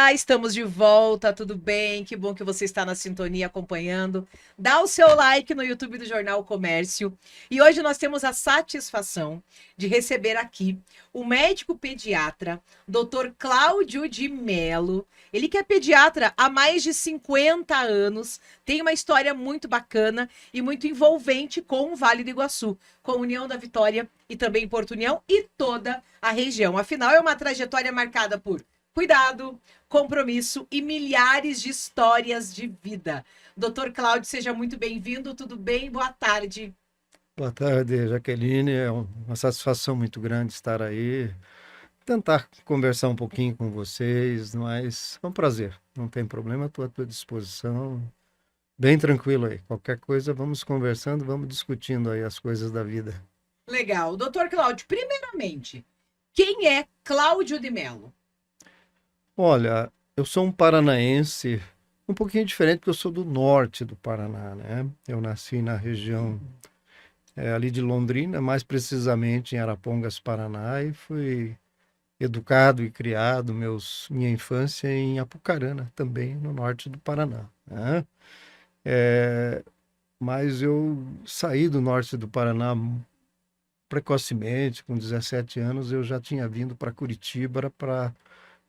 Olá, estamos de volta, tudo bem? Que bom que você está na sintonia acompanhando. Dá o seu like no YouTube do Jornal Comércio. E hoje nós temos a satisfação de receber aqui o médico pediatra, Dr. Cláudio de Mello. Ele que é pediatra há mais de 50 anos, tem uma história muito bacana e muito envolvente com o Vale do Iguaçu, com União da Vitória e também Porto União e toda a região. Afinal, é uma trajetória marcada por cuidado, compromisso e milhares de histórias de vida. Doutor Cláudio, seja muito bem-vindo, tudo bem? Boa tarde. Boa tarde, Jaqueline. É uma satisfação muito grande estar aí, tentar conversar um pouquinho com vocês, mas é um prazer. Não tem problema, estou à tua disposição. Bem tranquilo aí. Qualquer coisa, vamos conversando, vamos discutindo aí as coisas da vida. Legal. Doutor Cláudio, primeiramente, quem é Cláudio de Mello? Olha, eu sou um paranaense um pouquinho diferente, porque eu sou do norte do Paraná, né? Eu nasci na região ali de Londrina, mais precisamente em Arapongas, Paraná, e fui educado e criado minha infância em Apucarana, também no norte do Paraná, né? É, mas eu saí do norte do Paraná precocemente, com 17 anos, eu já tinha vindo para Curitiba para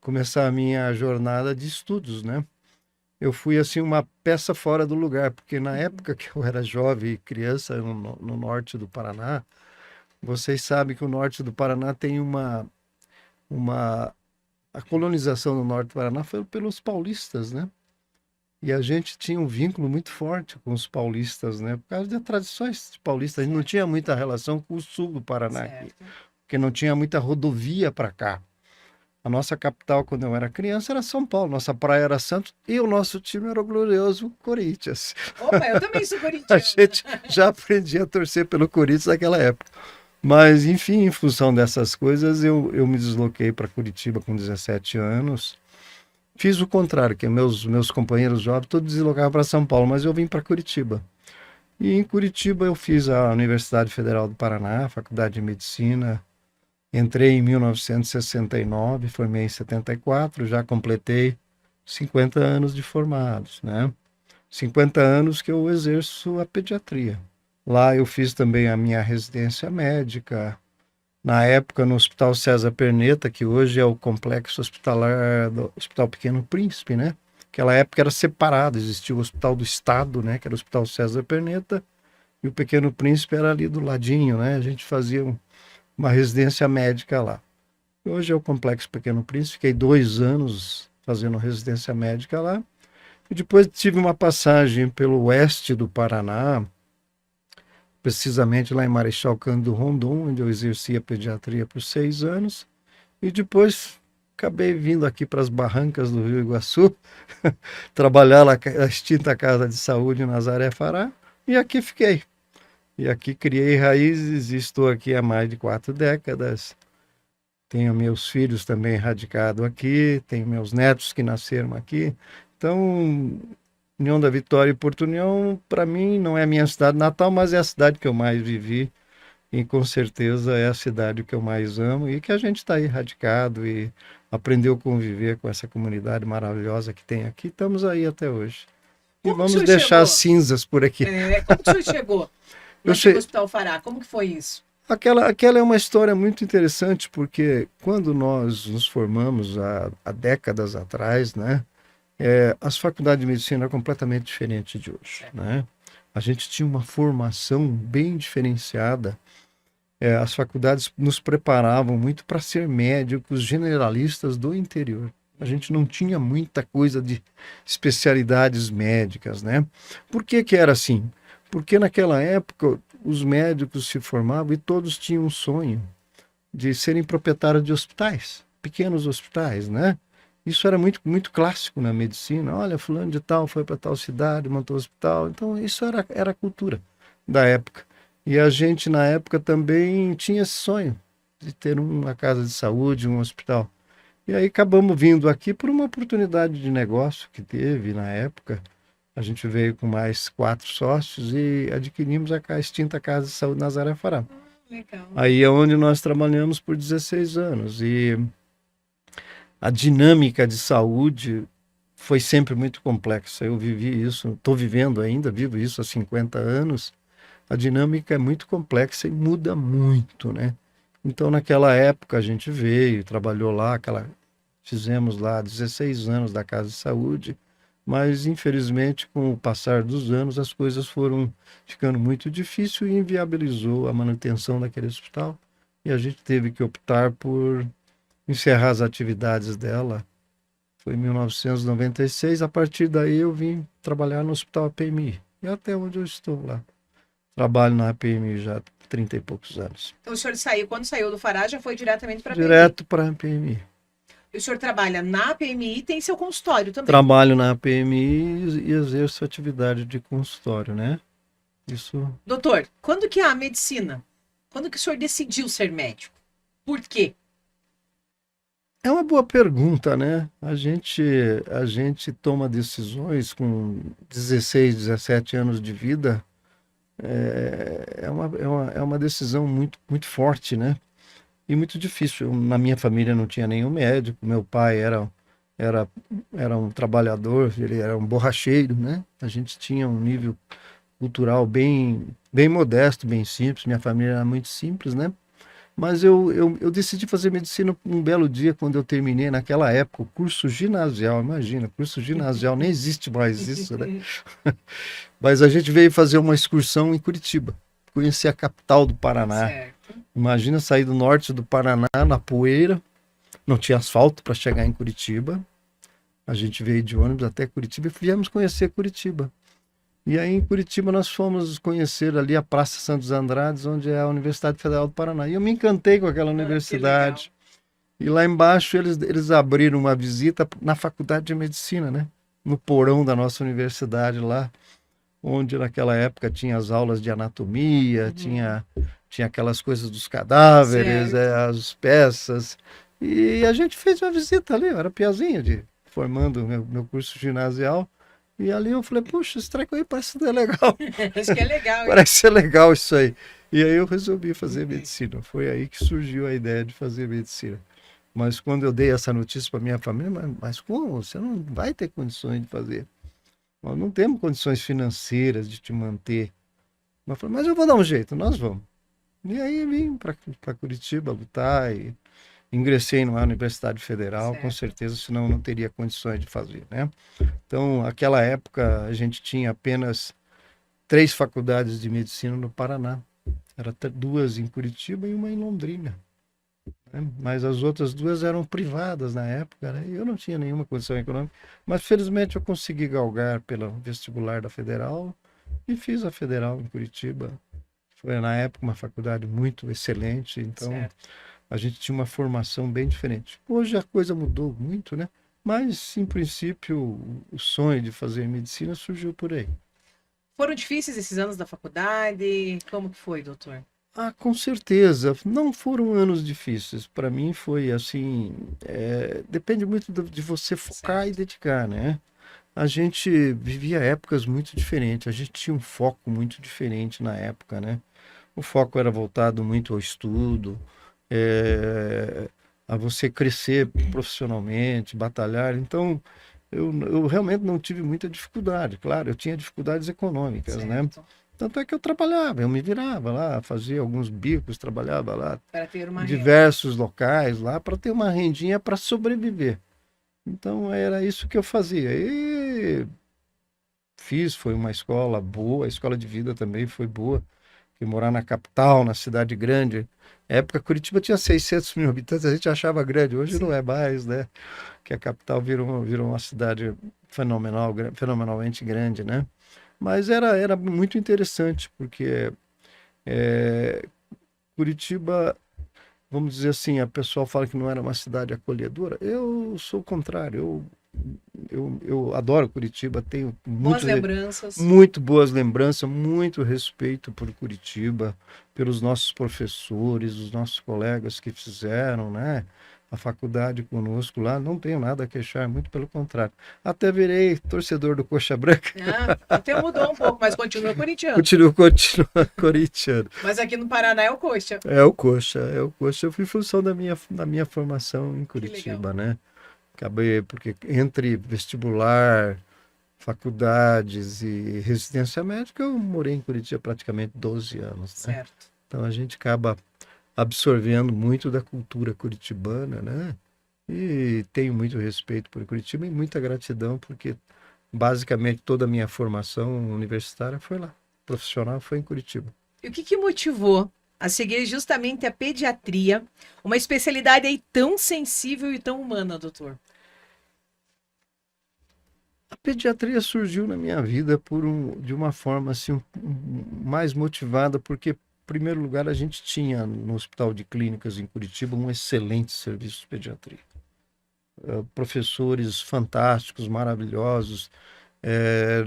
começar a minha jornada de estudos, né? Eu fui assim uma peça fora do lugar, porque na época que eu era jovem e criança no norte do Paraná, vocês sabem que o norte do Paraná tem uma a colonização no norte do Paraná foi pelos paulistas, né? E a gente tinha um vínculo muito forte com os paulistas, né? Por causa das tradições paulistas. A gente não tinha muita relação com o sul do Paraná aqui, Certo. porque não tinha muita rodovia para cá. A nossa capital, quando eu era criança, era São Paulo. Nossa praia era Santos e o nosso time era o glorioso Corinthians. Opa, eu também sou A corintiana. gente já aprendia a torcer pelo Corinthians naquela época. Mas, enfim, em função dessas coisas, eu me desloquei para Curitiba com 17 anos. Fiz o contrário, que meus companheiros jovens todos deslocavam para São Paulo, mas eu vim para Curitiba. E em Curitiba eu fiz a Universidade Federal do Paraná, Faculdade de Medicina. Entrei em 1969, formei em 74, já completei 50 anos de formados, né? 50 anos que eu exerço a pediatria. Lá eu fiz também a minha residência médica, na época no Hospital César Perneta, que hoje é o complexo hospitalar do Hospital Pequeno Príncipe, né? Naquela época era separado, existia o Hospital do Estado, né? Que era o Hospital César Perneta, e o Pequeno Príncipe era ali do ladinho, né? A gente fazia uma residência médica lá. Hoje é o Complexo Pequeno Príncipe, fiquei 2 anos fazendo residência médica lá, e depois tive uma passagem pelo oeste do Paraná, precisamente lá em Marechal Cândido Rondon, onde eu exerci a pediatria por 6 anos, e depois acabei vindo aqui para as barrancas do Rio Iguaçu, trabalhar lá na extinta Casa de Saúde Nazaré Fará, e aqui fiquei. E aqui criei raízes e estou aqui há mais de 4 décadas. Tenho meus filhos também radicados aqui, tenho meus netos que nasceram aqui. Então, União da Vitória e Porto União, para mim, não é a minha cidade natal, mas é a cidade que eu mais vivi e com certeza é a cidade que eu mais amo e que a gente está aí radicado e aprendeu a conviver com essa comunidade maravilhosa que tem aqui. Estamos aí até hoje. E Como que o vamos senhor deixar as chegou? cinzas por aqui. Como que o senhor chegou Eu aqui no che... Hospital Fará? Como que foi isso? aquela é uma história muito interessante, porque quando nós nos formamos há décadas atrás, né? As faculdades de medicina eram completamente diferentes de hoje, Certo. né? A gente tinha uma formação bem diferenciada. As faculdades nos preparavam muito para ser médicos generalistas do interior. A gente não tinha muita coisa de especialidades médicas, né? Por que que era assim? Porque naquela época os médicos se formavam e todos tinham um sonho de serem proprietários de hospitais, pequenos hospitais, né? Isso era muito, muito clássico na medicina. Olha, fulano de tal foi para tal cidade, montou um hospital. Então, isso era a cultura da época. E a gente, na época, também tinha esse sonho de ter uma casa de saúde, um hospital. E aí acabamos vindo aqui por uma oportunidade de negócio que teve na época. A gente veio com mais 4 sócios e adquirimos a extinta Casa de Saúde Nazaré Fará. Legal. Aí é onde nós trabalhamos por 16 anos. E a dinâmica de saúde foi sempre muito complexa. Eu vivi isso, estou vivendo ainda, vivo isso há 50 anos. A dinâmica é muito complexa e muda muito, né? Então, naquela época, a gente veio, trabalhou lá, fizemos lá 16 anos da Casa de Saúde, mas, infelizmente, com o passar dos anos, as coisas foram ficando muito difíceis e inviabilizou a manutenção daquele hospital. E a gente teve que optar por encerrar as atividades dela. Foi em 1996. A partir daí, eu vim trabalhar no Hospital APMI. E até onde eu estou lá. Trabalho na APMI já há 30 e poucos anos. Então o senhor saiu, quando saiu do Fará, já foi diretamente para a PMI. Direto para a APMI. E o senhor trabalha na PMI e tem seu consultório também. Trabalho na APMI e exerço atividade de consultório, né? Isso. Doutor, quando que a medicina? Quando que o senhor decidiu ser médico? Por quê? É uma boa pergunta, né? A gente toma decisões com 16, 17 anos de vida. É uma decisão muito forte, né? E muito difícil. Na minha família não tinha nenhum médico. Meu pai era, era um trabalhador, ele era um borracheiro, né? A gente tinha um nível cultural bem modesto, bem simples. Minha família era muito simples, né? Mas eu decidi fazer medicina um belo dia, quando eu terminei, naquela época, o curso ginasial. Imagina, curso ginasial, nem existe mais isso, né? Mas a gente veio fazer uma excursão em Curitiba, conhecer a capital do Paraná. Certo. Imagina sair do norte do Paraná, na poeira, não tinha asfalto para chegar em Curitiba. A gente veio de ônibus até Curitiba e viemos conhecer Curitiba. E aí em Curitiba nós fomos conhecer ali a Praça Santos Andrades, onde é a Universidade Federal do Paraná. E eu me encantei com aquela universidade. E lá embaixo eles abriram uma visita na Faculdade de Medicina, né? No porão da nossa universidade lá, onde naquela época tinha as aulas de anatomia, tinha aquelas coisas dos cadáveres, as peças. E a gente fez uma visita ali, eu era piazinho, formando meu curso ginasial. E ali eu falei, puxa, esse treco aí parece ser legal. Acho que é legal. Parece ser legal isso aí. E aí eu resolvi fazer medicina. Foi aí que surgiu a ideia de fazer medicina. Mas quando eu dei essa notícia para minha família, mas como? Você não vai ter condições de fazer. Nós não temos condições financeiras de te manter. Mas eu vou dar um jeito, nós vamos. E aí vim para Curitiba lutar e ingressei numa universidade federal, com certeza, senão eu não teria condições de fazer, né? Então, naquela época, a gente tinha apenas 3 faculdades de medicina no Paraná. Era 2 em Curitiba e uma em Londrina. Né? Mas as outras 2 eram privadas na época, né? Eu não tinha nenhuma condição econômica, mas felizmente eu consegui galgar pelo vestibular da Federal e fiz a Federal em Curitiba. Foi na época uma faculdade muito excelente, então a gente tinha uma formação bem diferente. Hoje a coisa mudou muito, né? Mas, em princípio, o sonho de fazer medicina surgiu por aí. Foram difíceis esses anos da faculdade? Como que foi, doutor? Ah, com certeza. Não foram anos difíceis. Para mim foi assim, depende muito de você focar e dedicar, né? A gente vivia épocas muito diferentes, a gente tinha um foco muito diferente na época, né? O foco era voltado muito ao estudo, a você crescer profissionalmente, batalhar. Então, eu realmente não tive muita dificuldade. Claro, eu tinha dificuldades econômicas, né? Tanto é que eu trabalhava, eu me virava lá, fazia alguns bicos, trabalhava lá em diversos locais lá para ter uma rendinha para sobreviver. Então era isso que eu fazia. E foi uma escola boa, a escola de vida também foi boa. Fui morar na capital, na cidade grande. Na época, Curitiba tinha 600 mil habitantes, a gente achava grande, hoje não é mais, né? Que a capital virou uma cidade fenomenalmente grande, né? Mas era muito interessante, porque Curitiba, vamos dizer assim, a pessoa fala que não era uma cidade acolhedora. Eu sou o contrário, eu adoro Curitiba, tenho muito boas lembranças, muito respeito por Curitiba, pelos nossos professores, os nossos colegas que fizeram, né, a faculdade conosco lá. Não tenho nada a queixar, muito pelo contrário. Até virei torcedor do Coxa Branca. Até mudou um pouco, mas continua corintiano. Continua corintiano. Mas aqui no Paraná é o Coxa. É o Coxa. Eu fui em função da minha formação em Curitiba, né? Acabei, porque entre vestibular, faculdades e residência médica, eu morei em Curitiba praticamente 12 anos, né? Certo. Então a gente acaba absorvendo muito da cultura curitibana, né? E tenho muito respeito por Curitiba e muita gratidão, porque basicamente toda a minha formação universitária foi lá. Profissional foi em Curitiba. E o que que motivou a seguir justamente a pediatria, uma especialidade aí tão sensível e tão humana, doutor? A pediatria surgiu na minha vida de uma forma assim, mais motivada, porque, em primeiro lugar, a gente tinha no Hospital de Clínicas em Curitiba um excelente serviço de pediatria. Professores fantásticos, maravilhosos.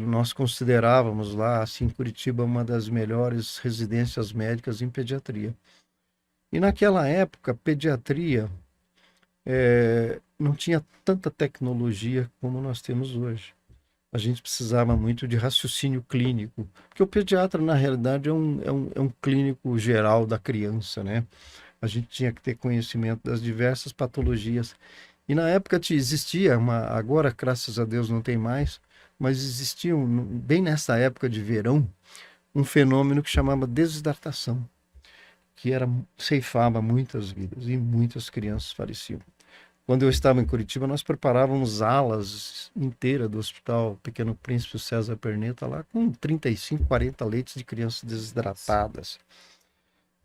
Nós considerávamos lá, assim, Curitiba, uma das melhores residências médicas em pediatria. E naquela época, pediatria não tinha tanta tecnologia como nós temos hoje. A gente precisava muito de raciocínio clínico, porque o pediatra, na realidade, é um clínico geral da criança, né? A gente tinha que ter conhecimento das diversas patologias. E na época existia agora, graças a Deus, não tem mais, mas existia, bem nessa época de verão, um fenômeno que chamava desidratação, que ceifava muitas vidas e muitas crianças faleciam. Quando eu estava em Curitiba, nós preparávamos alas inteiras do Hospital Pequeno Príncipe César Perneta, lá com 35, 40 leitos de crianças desidratadas.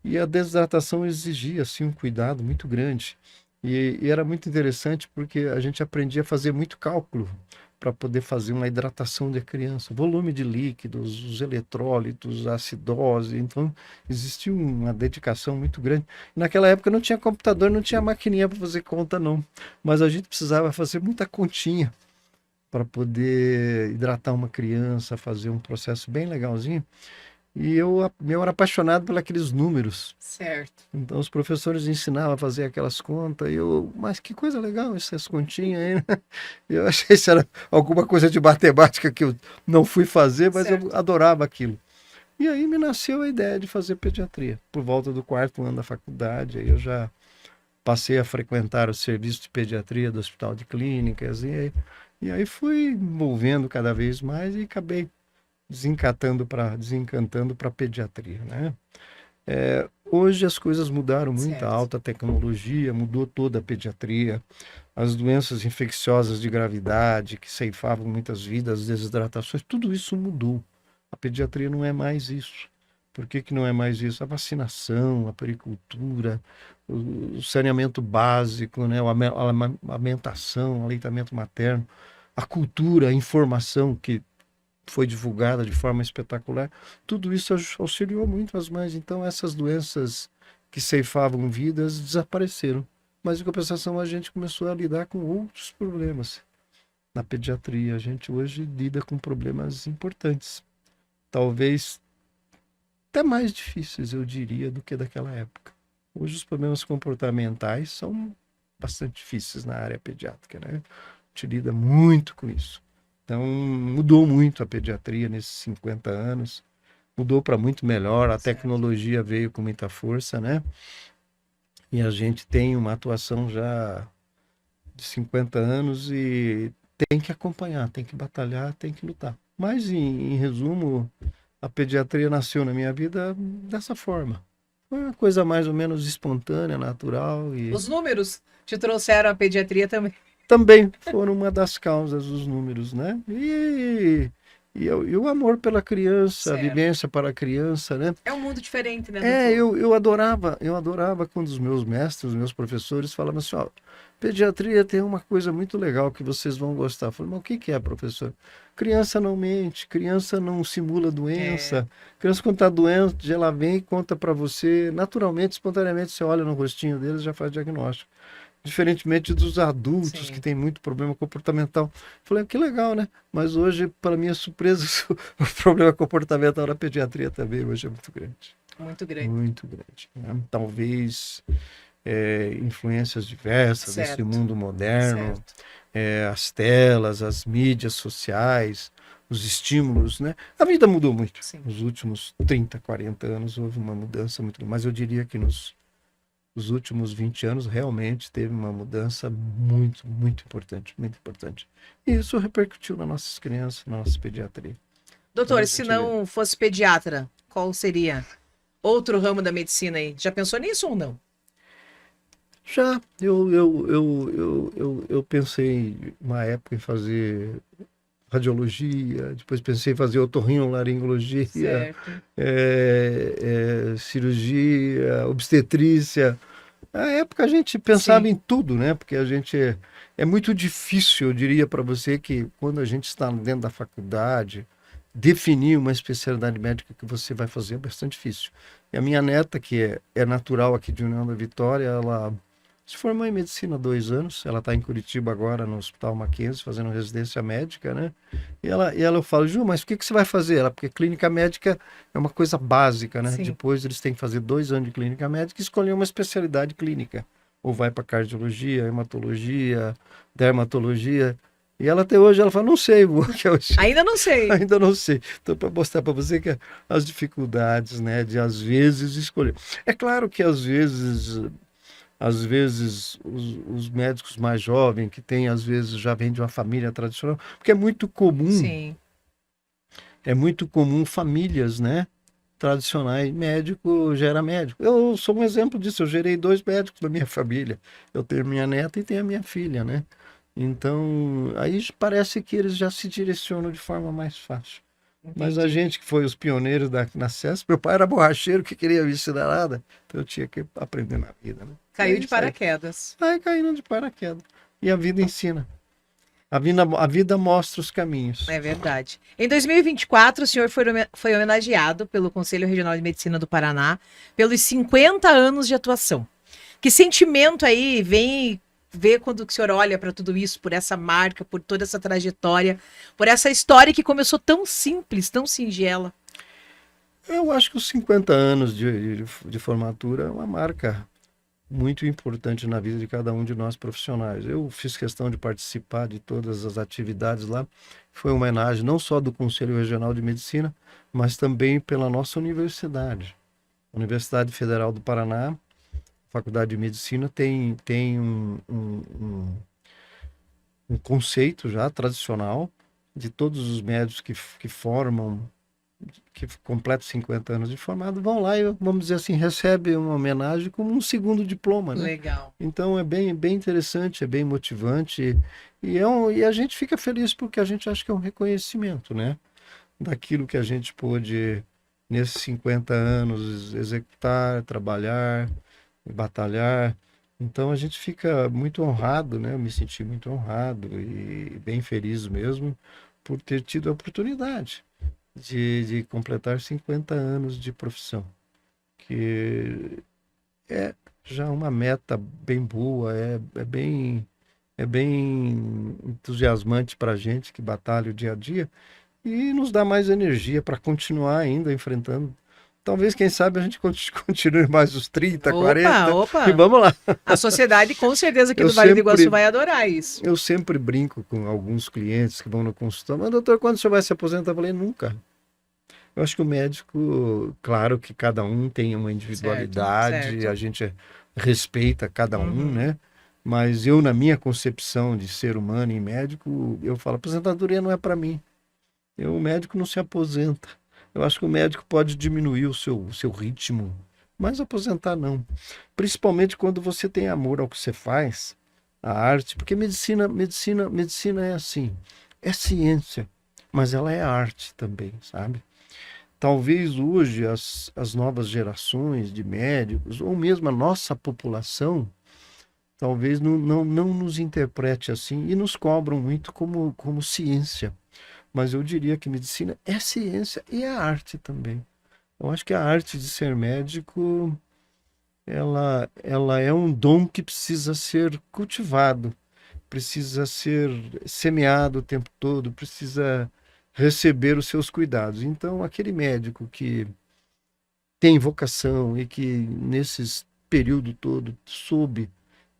E a desidratação exigia assim, um cuidado muito grande. E era muito interessante porque a gente aprendia a fazer muito cálculo para poder fazer uma hidratação da criança. Volume de líquidos, os eletrólitos, a acidose. Então, existia uma dedicação muito grande. Naquela época não tinha computador, não tinha maquininha para fazer conta, não. Mas a gente precisava fazer muita continha para poder hidratar uma criança, fazer um processo bem legalzinho. E eu era apaixonado por aqueles números. Certo. Então os professores ensinavam a fazer aquelas contas, mas que coisa legal essas continhas aí, né? Eu achei que era alguma coisa de matemática que eu não fui fazer, mas Certo. eu adorava aquilo. E aí me nasceu a ideia de fazer pediatria. Por volta do 4º ano da faculdade, aí eu já passei a frequentar o serviço de pediatria do Hospital de Clínicas, e aí fui envolvendo cada vez mais e acabei desencantando para pediatria, né? Hoje as coisas mudaram muito, Certo. a alta tecnologia mudou toda a pediatria, as doenças infecciosas de gravidade que ceifavam muitas vidas, desidratações, tudo isso mudou. A pediatria não é mais isso. Por que não é mais isso? A vacinação, a pericultura, o saneamento básico, né? A amamentação, o aleitamento materno, a cultura, a informação que foi divulgada de forma espetacular, tudo isso auxiliou muito as mães. Então, essas doenças que ceifavam vidas desapareceram. Mas, em compensação, a gente começou a lidar com outros problemas. Na pediatria, a gente hoje lida com problemas importantes. Talvez até mais difíceis, eu diria, do que daquela época. Hoje, os problemas comportamentais são bastante difíceis na área pediátrica, né? A gente lida muito com isso. Então, mudou muito a pediatria nesses 50 anos, mudou para muito melhor, a tecnologia veio com muita força, né? E a gente tem uma atuação já de 50 anos e tem que acompanhar, tem que batalhar, tem que lutar. Mas, em resumo, a pediatria nasceu na minha vida dessa forma. Foi uma coisa mais ou menos espontânea, natural. Os números te trouxeram a pediatria também. Também foram uma das causas, os números, né? E o amor pela criança, Certo. a vivência para a criança, né? É um mundo diferente, né, doutor? Eu adorava quando os meus mestres, os meus professores falavam assim, ó, pediatria tem uma coisa muito legal que vocês vão gostar. Eu falei, mas o que é, professor? Criança não mente, criança não simula doença. Criança, quando está doente, ela vem e conta para você, naturalmente, espontaneamente, você olha no rostinho deles e já faz diagnóstico. Diferentemente dos adultos, Sim. que têm muito problema comportamental. Falei, que legal, né? Mas hoje, para minha surpresa, o problema comportamental na pediatria também hoje é muito grande. Muito grande. Muito grande, né? Talvez influências diversas desse mundo moderno, as telas, as mídias sociais, os estímulos, né? A vida mudou muito. Sim. Nos últimos 30, 40 anos houve uma mudança muito grande. Mas eu diria que nos os últimos 20 anos realmente teve uma mudança muito, muito importante, muito importante. E isso repercutiu nas nossas crianças, na nossa pediatria. Então a Doutor, se gente vê. não fosse pediatra, qual seria outro ramo da medicina aí? Já pensou nisso ou não? Já, eu pensei uma época em fazer radiologia, depois pensei em fazer otorrinolaringologia, Certo. cirurgia, obstetrícia. Na época a gente pensava Sim, em tudo, né? Porque a gente é muito difícil, eu diria para você que quando a gente está dentro da faculdade, definir uma especialidade médica que você vai fazer é bastante difícil. E a minha neta, que é natural aqui de União da Vitória, ela se formou em medicina há 2 anos. Ela está em Curitiba agora, no Hospital Mackenzie, fazendo residência médica, né? E ela eu falo, Ju, mas o que que você vai fazer? Ela, porque clínica médica é uma coisa básica, né? sim. Depois eles têm que fazer 2 anos de clínica médica e escolher uma especialidade clínica. Ou vai para cardiologia, hematologia, dermatologia. E ela até hoje, ela fala, não sei, vô, que eu Ainda não sei. ainda não sei. Então, para mostrar para você que as dificuldades, né, de às vezes escolher. É claro que às vezes os médicos mais jovens, que tem, às vezes já vêm de uma família tradicional, porque Sim. é muito comum famílias, né, tradicionais, médico gera médico. Eu sou um exemplo disso, eu gerei 2 médicos na minha família. Eu tenho minha neta e tenho a minha filha, né? Então, aí parece que eles já se direcionam de forma mais fácil. Mas a Entendi. gente que foi os pioneiros na CESP, meu pai era borracheiro que queria me ensinar nada, então eu tinha que aprender na vida, né? E é Caiu de isso aí. paraquedas. Vai caindo de paraquedas. E a vida ensina. A vida mostra os caminhos. É verdade. Em 2024, o senhor foi homenageado pelo Conselho Regional de Medicina do Paraná pelos 50 anos de atuação. Que sentimento aí vem ver quando o senhor olha para tudo isso, por essa marca, por toda essa trajetória, por essa história que começou tão simples, tão singela? Eu acho que os 50 anos de formatura é uma marca muito importante na vida de cada um de nós profissionais. Eu fiz questão de participar de todas as atividades lá. Foi uma homenagem não só do Conselho Regional de Medicina, mas também pela nossa universidade. A Universidade Federal do Paraná, Faculdade de Medicina, tem um conceito já tradicional de todos os médicos que formam, que completam 50 anos de formado, vão lá e, vamos dizer assim, recebem uma homenagem como um segundo diploma, né? Legal. Então é bem, bem interessante, é bem motivante e a gente fica feliz porque a gente acha que é um reconhecimento, né? Daquilo que a gente pôde, nesses 50 anos, executar, trabalhar, batalhar. Então a gente fica muito honrado, né? Eu me senti muito honrado e bem feliz mesmo por ter tido a oportunidade de completar 50 anos de profissão, que é já uma meta bem boa, é bem entusiasmante para a gente que batalha o dia a dia e nos dá mais energia para continuar ainda enfrentando. Talvez, quem sabe, a gente continue mais os 30, Opa, 40 e opa. vamos lá. A sociedade com certeza aqui Eu do Vale do Iguaçu sempre, vai adorar isso. eu sempre brinco com alguns clientes que vão no consultório, mas doutor, quando o senhor vai se aposentar? Eu falei, nunca. Eu acho que o médico, claro que cada um tem uma Certo, individualidade, a certo. gente respeita cada um, Uhum. né? Mas eu, na minha concepção de ser humano e médico, eu falo, aposentadoria não é para mim. O médico não se aposenta. Eu acho que o médico pode diminuir o seu ritmo, mas aposentar não. Principalmente quando você tem amor ao que você faz, a arte, porque medicina é assim, é ciência, mas ela é arte também, sabe? Talvez hoje as novas gerações de médicos, ou mesmo a nossa população, talvez não nos interprete assim e nos cobram muito como ciência. Mas eu diria que medicina é ciência e é arte também. Eu acho que a arte de ser médico, ela é um dom que precisa ser cultivado, precisa ser semeado o tempo todo, precisa receber os seus cuidados. Então, aquele médico que tem vocação e que nesses período todo soube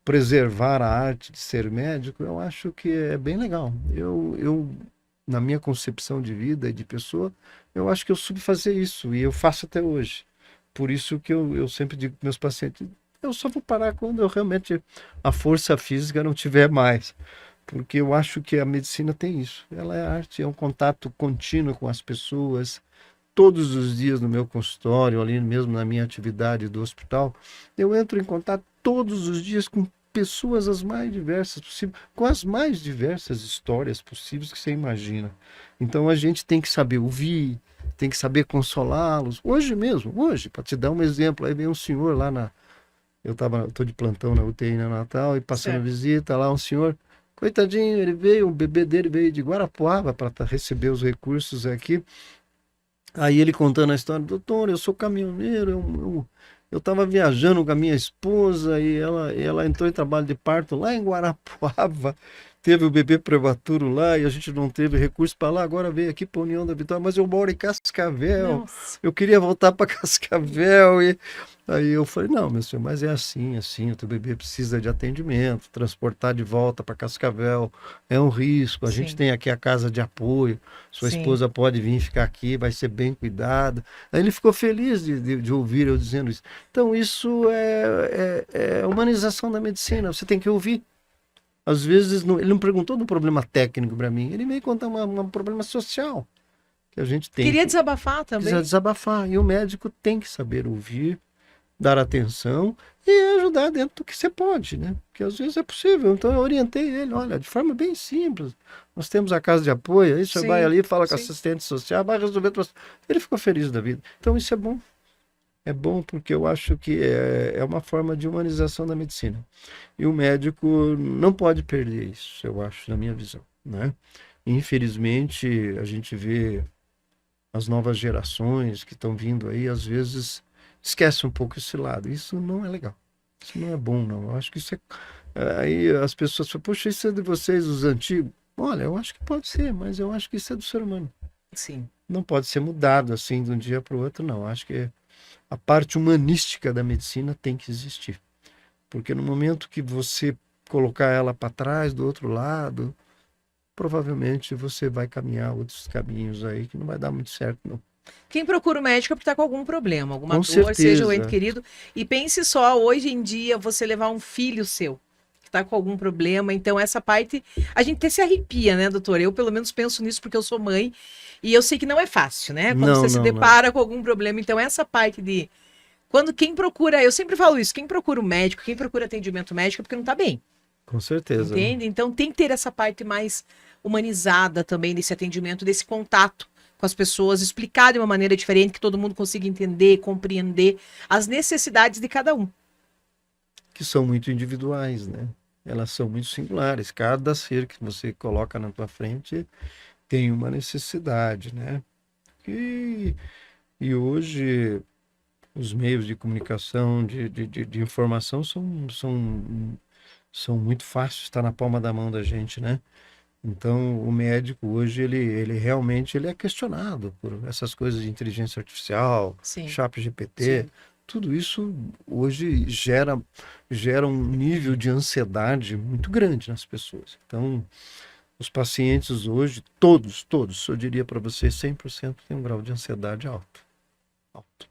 preservar a arte de ser médico, eu acho que é bem legal. Na minha concepção de vida e de pessoa, eu acho que eu soube fazer isso e eu faço até hoje. Por isso que eu sempre digo para meus pacientes, eu só vou parar quando eu realmente a força física não tiver mais. Porque eu acho que a medicina tem isso. Ela é arte, é um contato contínuo com as pessoas. Todos os dias no meu consultório, ali mesmo na minha atividade do hospital, eu entro em contato todos os dias com pessoas as mais diversas possíveis, com as mais diversas histórias possíveis que você imagina. Então a gente tem que saber ouvir, tem que saber consolá-los. Hoje mesmo, hoje, para te dar um exemplo, aí vem um senhor lá na. Tô de plantão na UTI na Natal e passando a Certo. visita lá, um senhor. Coitadinho, ele veio, o bebê dele veio de Guarapuava para receber os recursos aqui. Aí ele contando a história, doutor, eu sou caminhoneiro, eu estava viajando com a minha esposa e ela entrou em trabalho de parto lá em Guarapuava, teve o bebê prematuro lá e a gente não teve recurso para lá, agora veio aqui para a União da Vitória, mas eu moro em Cascavel, Nossa. eu queria voltar para Cascavel e aí eu falei, não, meu senhor, mas é assim, assim, o teu bebê precisa de atendimento, transportar de volta para Cascavel é um risco, a gente Sim, tem aqui a casa de apoio, sua sim, esposa pode vir ficar aqui, vai ser bem cuidada. Aí ele ficou feliz de ouvir eu dizendo isso. Então, isso é humanização da medicina. Você tem que ouvir. Às vezes, ele não perguntou do problema técnico para mim, ele veio contar um problema social que a gente tem queria que desabafar precisa também. desabafar. E o médico tem que saber ouvir, dar atenção e ajudar dentro do que você pode, né? Porque às vezes é possível. Então eu orientei ele, olha, de forma bem simples. Nós temos a casa de apoio, aí você vai Sim, ali, fala com a sim. assistente social, vai resolver. Ele ficou feliz da vida. Então isso é bom. É bom porque eu acho que é uma forma de humanização da medicina. E o médico não pode perder isso, eu acho, na minha visão, né? Infelizmente, a gente vê as novas gerações que estão vindo aí, às vezes esquece um pouco esse lado. Isso não é legal. Isso não é bom, não. Eu acho que isso é. Aí as pessoas falam, poxa, isso é de vocês, os antigos. Olha, eu acho que pode ser, mas eu acho que isso é do ser humano. Sim. Não pode ser mudado assim de um dia para o outro, não. Acho que a parte humanística da medicina tem que existir. Porque no momento que você colocar ela para trás, do outro lado, provavelmente você vai caminhar outros caminhos aí que não vai dar muito certo, não. Quem procura o médico é porque está com algum problema, alguma Com dor, seja o ente certeza. querido. E pense só, hoje em dia, você levar um filho seu que está com algum problema. Então, essa parte, a gente até se arrepia, né, doutor? Eu, pelo menos, penso nisso porque eu sou mãe e eu sei que não é fácil, né? Quando Não, você se não, não. depara com algum problema. Então, essa parte de. Quando quem procura, eu sempre falo isso, quem procura o médico, quem procura atendimento médico é porque não está bem, Com certeza. entende? Então, tem que ter essa parte mais humanizada também nesse atendimento, desse contato com as pessoas, explicar de uma maneira diferente, que todo mundo consiga entender, compreender as necessidades de cada um. Que são muito individuais, né? Elas são muito singulares. Cada ser que você coloca na tua frente tem uma necessidade, né? E, e hoje os meios de comunicação, de informação são muito fáceis, está na palma da mão da gente, né? Então, o médico hoje, ele realmente ele é questionado por essas coisas de inteligência artificial, Sim, chat GPT, sim. tudo isso hoje gera um nível de ansiedade muito grande nas pessoas. Então, os pacientes hoje, todos, eu diria para você, 100% tem um grau de ansiedade alto, alto.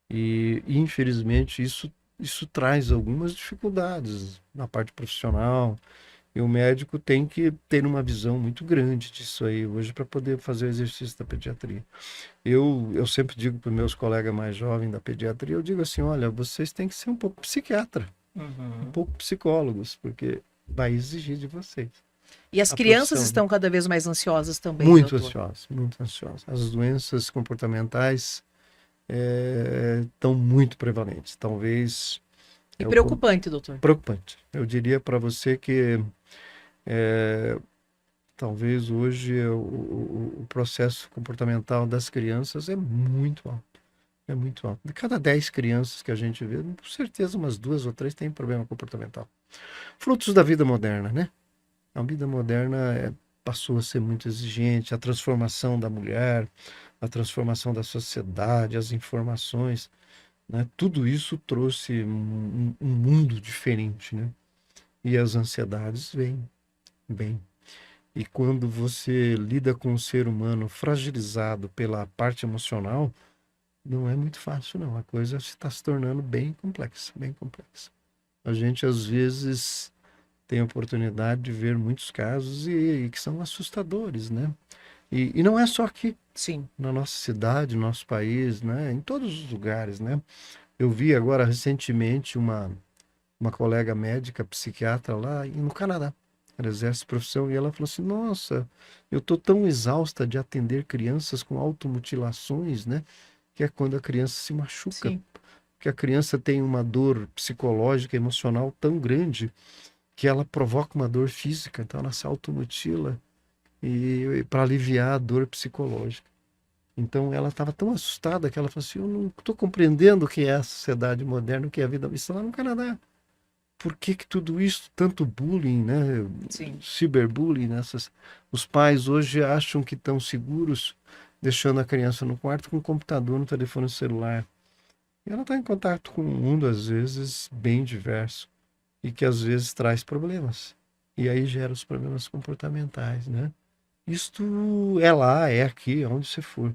E infelizmente, isso traz algumas dificuldades na parte profissional, e o médico tem que ter uma visão muito grande disso aí hoje para poder fazer o exercício da pediatria. Eu sempre digo para os meus colegas mais jovens da pediatria, eu digo assim, olha, vocês têm que ser um pouco psiquiatra, um Uhum. pouco psicólogos, porque vai exigir de vocês E as a crianças profissão, né? estão cada vez mais ansiosas também, doutor. Muito ansiosos. As doenças comportamentais estão muito prevalentes. Talvez E é o preocupante, doutor. preocupante. Eu diria para você que talvez hoje o processo comportamental das crianças é muito alto. É muito alto. De cada 10 crianças que a gente vê, com certeza umas 2 ou 3 têm problema comportamental. Frutos da vida moderna, né? A vida moderna passou a ser muito exigente, a transformação da mulher, a transformação da sociedade, as informações, né? Tudo isso trouxe um mundo diferente, né? E as ansiedades vêm. E quando você lida com um ser humano fragilizado pela parte emocional, não é muito fácil, não. A coisa está se tornando bem complexa, bem complexa. A gente, às vezes, tem a oportunidade de ver muitos casos e que são assustadores, né? E não é só aqui, Sim, na nossa cidade, no nosso país, né? Em todos os lugares, né? Eu vi agora recentemente uma colega médica, psiquiatra lá no Canadá. Ela exerce profissão e ela falou assim: Nossa, eu estou tão exausta de atender crianças com automutilações, né? Que é quando a criança se machuca, sim, que a criança tem uma dor psicológica, emocional tão grande que ela provoca uma dor física, então ela se automutila e para aliviar a dor psicológica. Então ela estava tão assustada que ela falou assim: Eu não estou compreendendo o que é a sociedade moderna, o que é a vida. Isso lá no Canadá. Por que que tudo isso, tanto bullying, né? sim. Ciberbullying, nessas. Os pais hoje acham que estão seguros deixando a criança no quarto com o computador, no telefone celular. E ela está em contato com um mundo, às vezes, bem diverso e que às vezes traz problemas. E aí gera os problemas comportamentais, né? Isto é lá, é aqui, onde você for.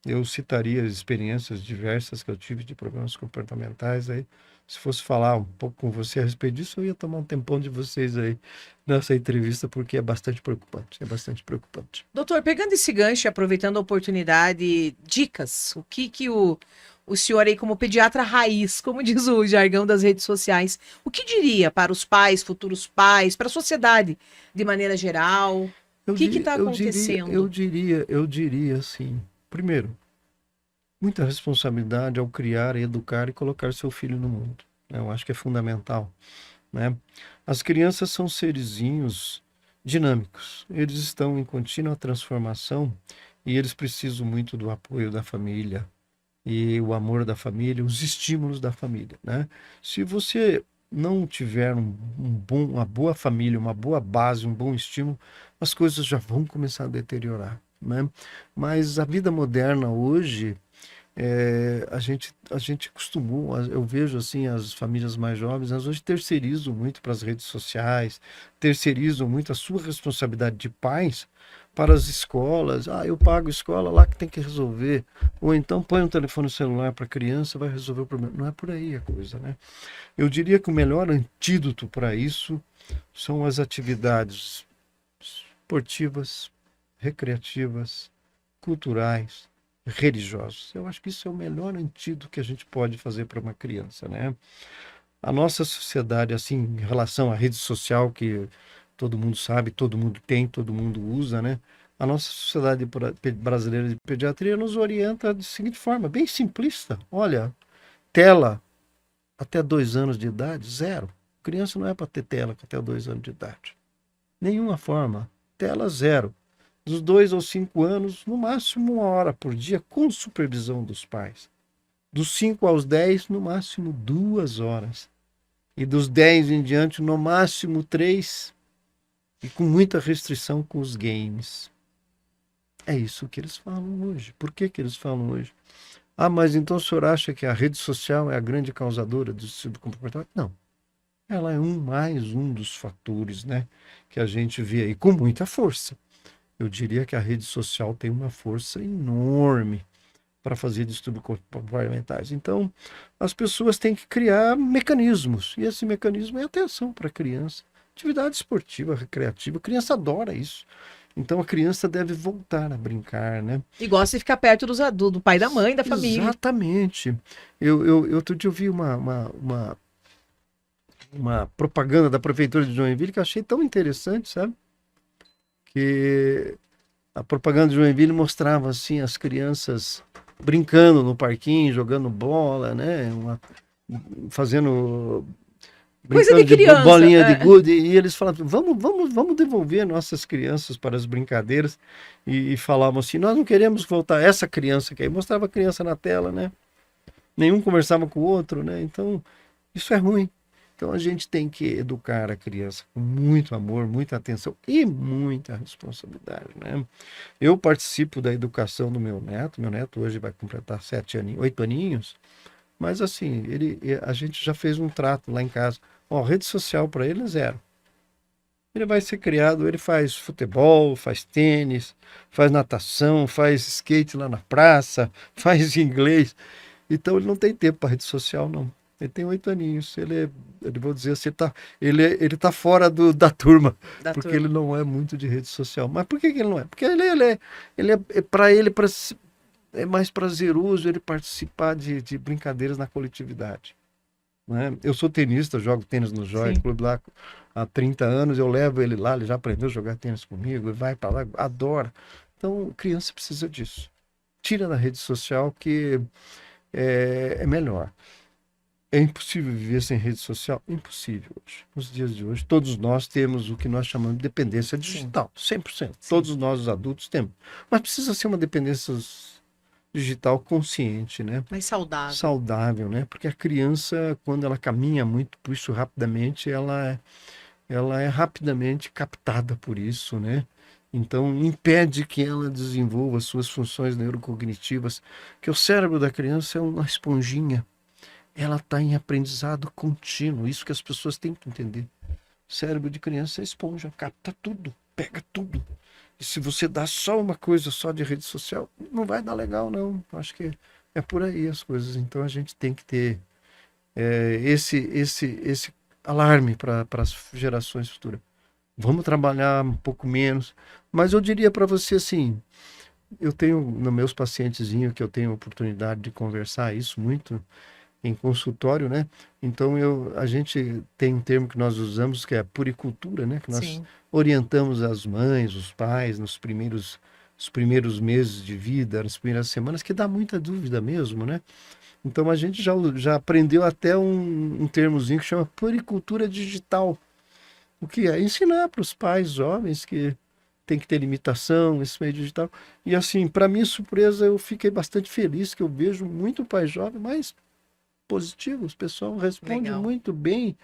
Eu citaria experiências diversas que eu tive de problemas comportamentais aí. Se fosse falar um pouco com você a respeito disso, eu ia tomar um tempão de vocês aí nessa entrevista, porque é bastante preocupante, é bastante preocupante. Doutor, pegando esse gancho e aproveitando a oportunidade, dicas. O que que o senhor aí, como pediatra raiz, como diz o jargão das redes sociais, o que diria para os pais, futuros pais, para a sociedade de maneira geral? O Eu, que di- está eu diria, eu acontecendo? diria, eu diria assim, primeiro, muita responsabilidade ao criar, educar e colocar seu filho no mundo, né? Eu acho que é fundamental, né? As crianças são serizinhos dinâmicos. Eles estão em contínua transformação e eles precisam muito do apoio da família e o amor da família, os estímulos da família, né? Se você não tiver uma boa família, uma boa base, um bom estímulo, as coisas já vão começar a deteriorar, né? Mas a vida moderna hoje a gente costumou, eu vejo assim as famílias mais jovens, elas hoje terceirizam muito para as redes sociais, terceirizam muito a sua responsabilidade de pais para as escolas. Ah, eu pago a escola lá que tem que resolver. Ou então põe um telefone celular para a criança, vai resolver o problema. Não é por aí a coisa, né? Eu diria que o melhor antídoto para isso são as atividades esportivas, recreativas, culturais, religiosos. Eu acho que isso é o melhor antídoto que a gente pode fazer para uma criança, né? A nossa sociedade, assim, em relação à rede social, que todo mundo sabe, todo mundo tem, todo mundo usa, né? A nossa sociedade brasileira de pediatria nos orienta da seguinte forma, bem simplista. Olha, tela até 2 anos de idade, zero. Criança não é para ter tela até 2 anos de idade. Nenhuma forma. Tela zero. Dos 2 aos 5 anos, no máximo 1 hora por dia, com supervisão dos pais. Dos 5 aos 10, no máximo 2 horas. E dos 10 em diante, no máximo 3, e com muita restrição com os games. É isso que eles falam hoje. Por que que eles falam hoje? Ah, mas então o senhor acha que a rede social é a grande causadora do distúrbio comportamental? Não. Ela é mais um dos fatores, né, que a gente vê aí com muita força. Eu diria que a rede social tem uma força enorme para fazer distúrbios comportamentais. Então, as pessoas têm que criar mecanismos, e esse mecanismo é atenção para a criança. Atividade esportiva, recreativa, a criança adora isso. Então, a criança deve voltar a brincar, né? E gosta de ficar perto dos adultos, do pai, da mãe, da família. Exatamente. Outro dia eu vi uma propaganda da Prefeitura de Joinville que eu achei tão interessante, sabe? Que a propaganda de Joinville mostrava assim as crianças brincando no parquinho, jogando bola, né? Fazendo Coisa de brincando de criança. bolinha de É. gude e eles falavam: vamos devolver nossas crianças para as brincadeiras e falavam assim: nós não queremos voltar essa criança que aí mostrava a criança na tela, né? Nenhum conversava com o outro, né? Então isso é ruim. Então a gente tem que educar a criança com muito amor, muita atenção e muita responsabilidade, né? Eu participo da educação do meu neto. Meu neto hoje vai completar 7 aninhos, 8 aninhos. Mas assim, a gente já fez um trato lá em casa. Ó, rede social para ele é zero. Ele vai ser criado, ele faz futebol, faz tênis, faz natação, faz skate lá na praça, faz inglês. Então ele não tem tempo para rede social, não. Ele tem 8 aninhos. Ele vou dizer assim, ele tá fora da turma, Da porque turma. ele não é muito de rede social. Mas por que que ele não é? Porque é mais prazeroso ele participar de brincadeiras na coletividade, né? Eu sou tenista, jogo tênis no Joy Sim. Clube lá há 30 anos, eu levo ele lá, ele já aprendeu a jogar tênis comigo, ele vai para lá, adora. Então, criança precisa disso. Tira da rede social que é melhor. É impossível viver sem rede social? Impossível hoje. Nos dias de hoje, todos nós temos o que nós chamamos de dependência Sim. digital, 100%. Sim. Todos nós, os adultos, temos. Mas precisa ser uma dependência digital consciente, né? Mais saudável. Saudável, né? Porque a criança, quando ela caminha muito por isso rapidamente, ela é rapidamente captada por isso, né? Então, impede que ela desenvolva suas funções neurocognitivas, que o cérebro da criança é uma esponjinha. Ela está em aprendizado contínuo, isso que as pessoas têm que entender. O cérebro de criança é esponja, capta tudo, pega tudo. E se você dá só uma coisa só de rede social, não vai dar legal, não. Acho que é por aí as coisas. Então a gente tem que ter esse alarme para as gerações futuras. Vamos trabalhar um pouco menos. Mas eu diria para você assim, eu tenho nos meus pacientezinhos que eu tenho oportunidade de conversar isso muito em consultório, né? Então a gente tem um termo que nós usamos que é a puricultura, né? Que nós Sim. orientamos as mães, os pais nos primeiros meses de vida, nas primeiras semanas, que dá muita dúvida mesmo, né? Então a gente já aprendeu até um termozinho que chama puricultura digital. O que é? Ensinar para os pais jovens que tem que ter limitação, esse meio digital. E assim, para minha surpresa, eu fiquei bastante feliz que eu vejo muito pai jovem, mas positivos, o pessoal responde Legal. muito bem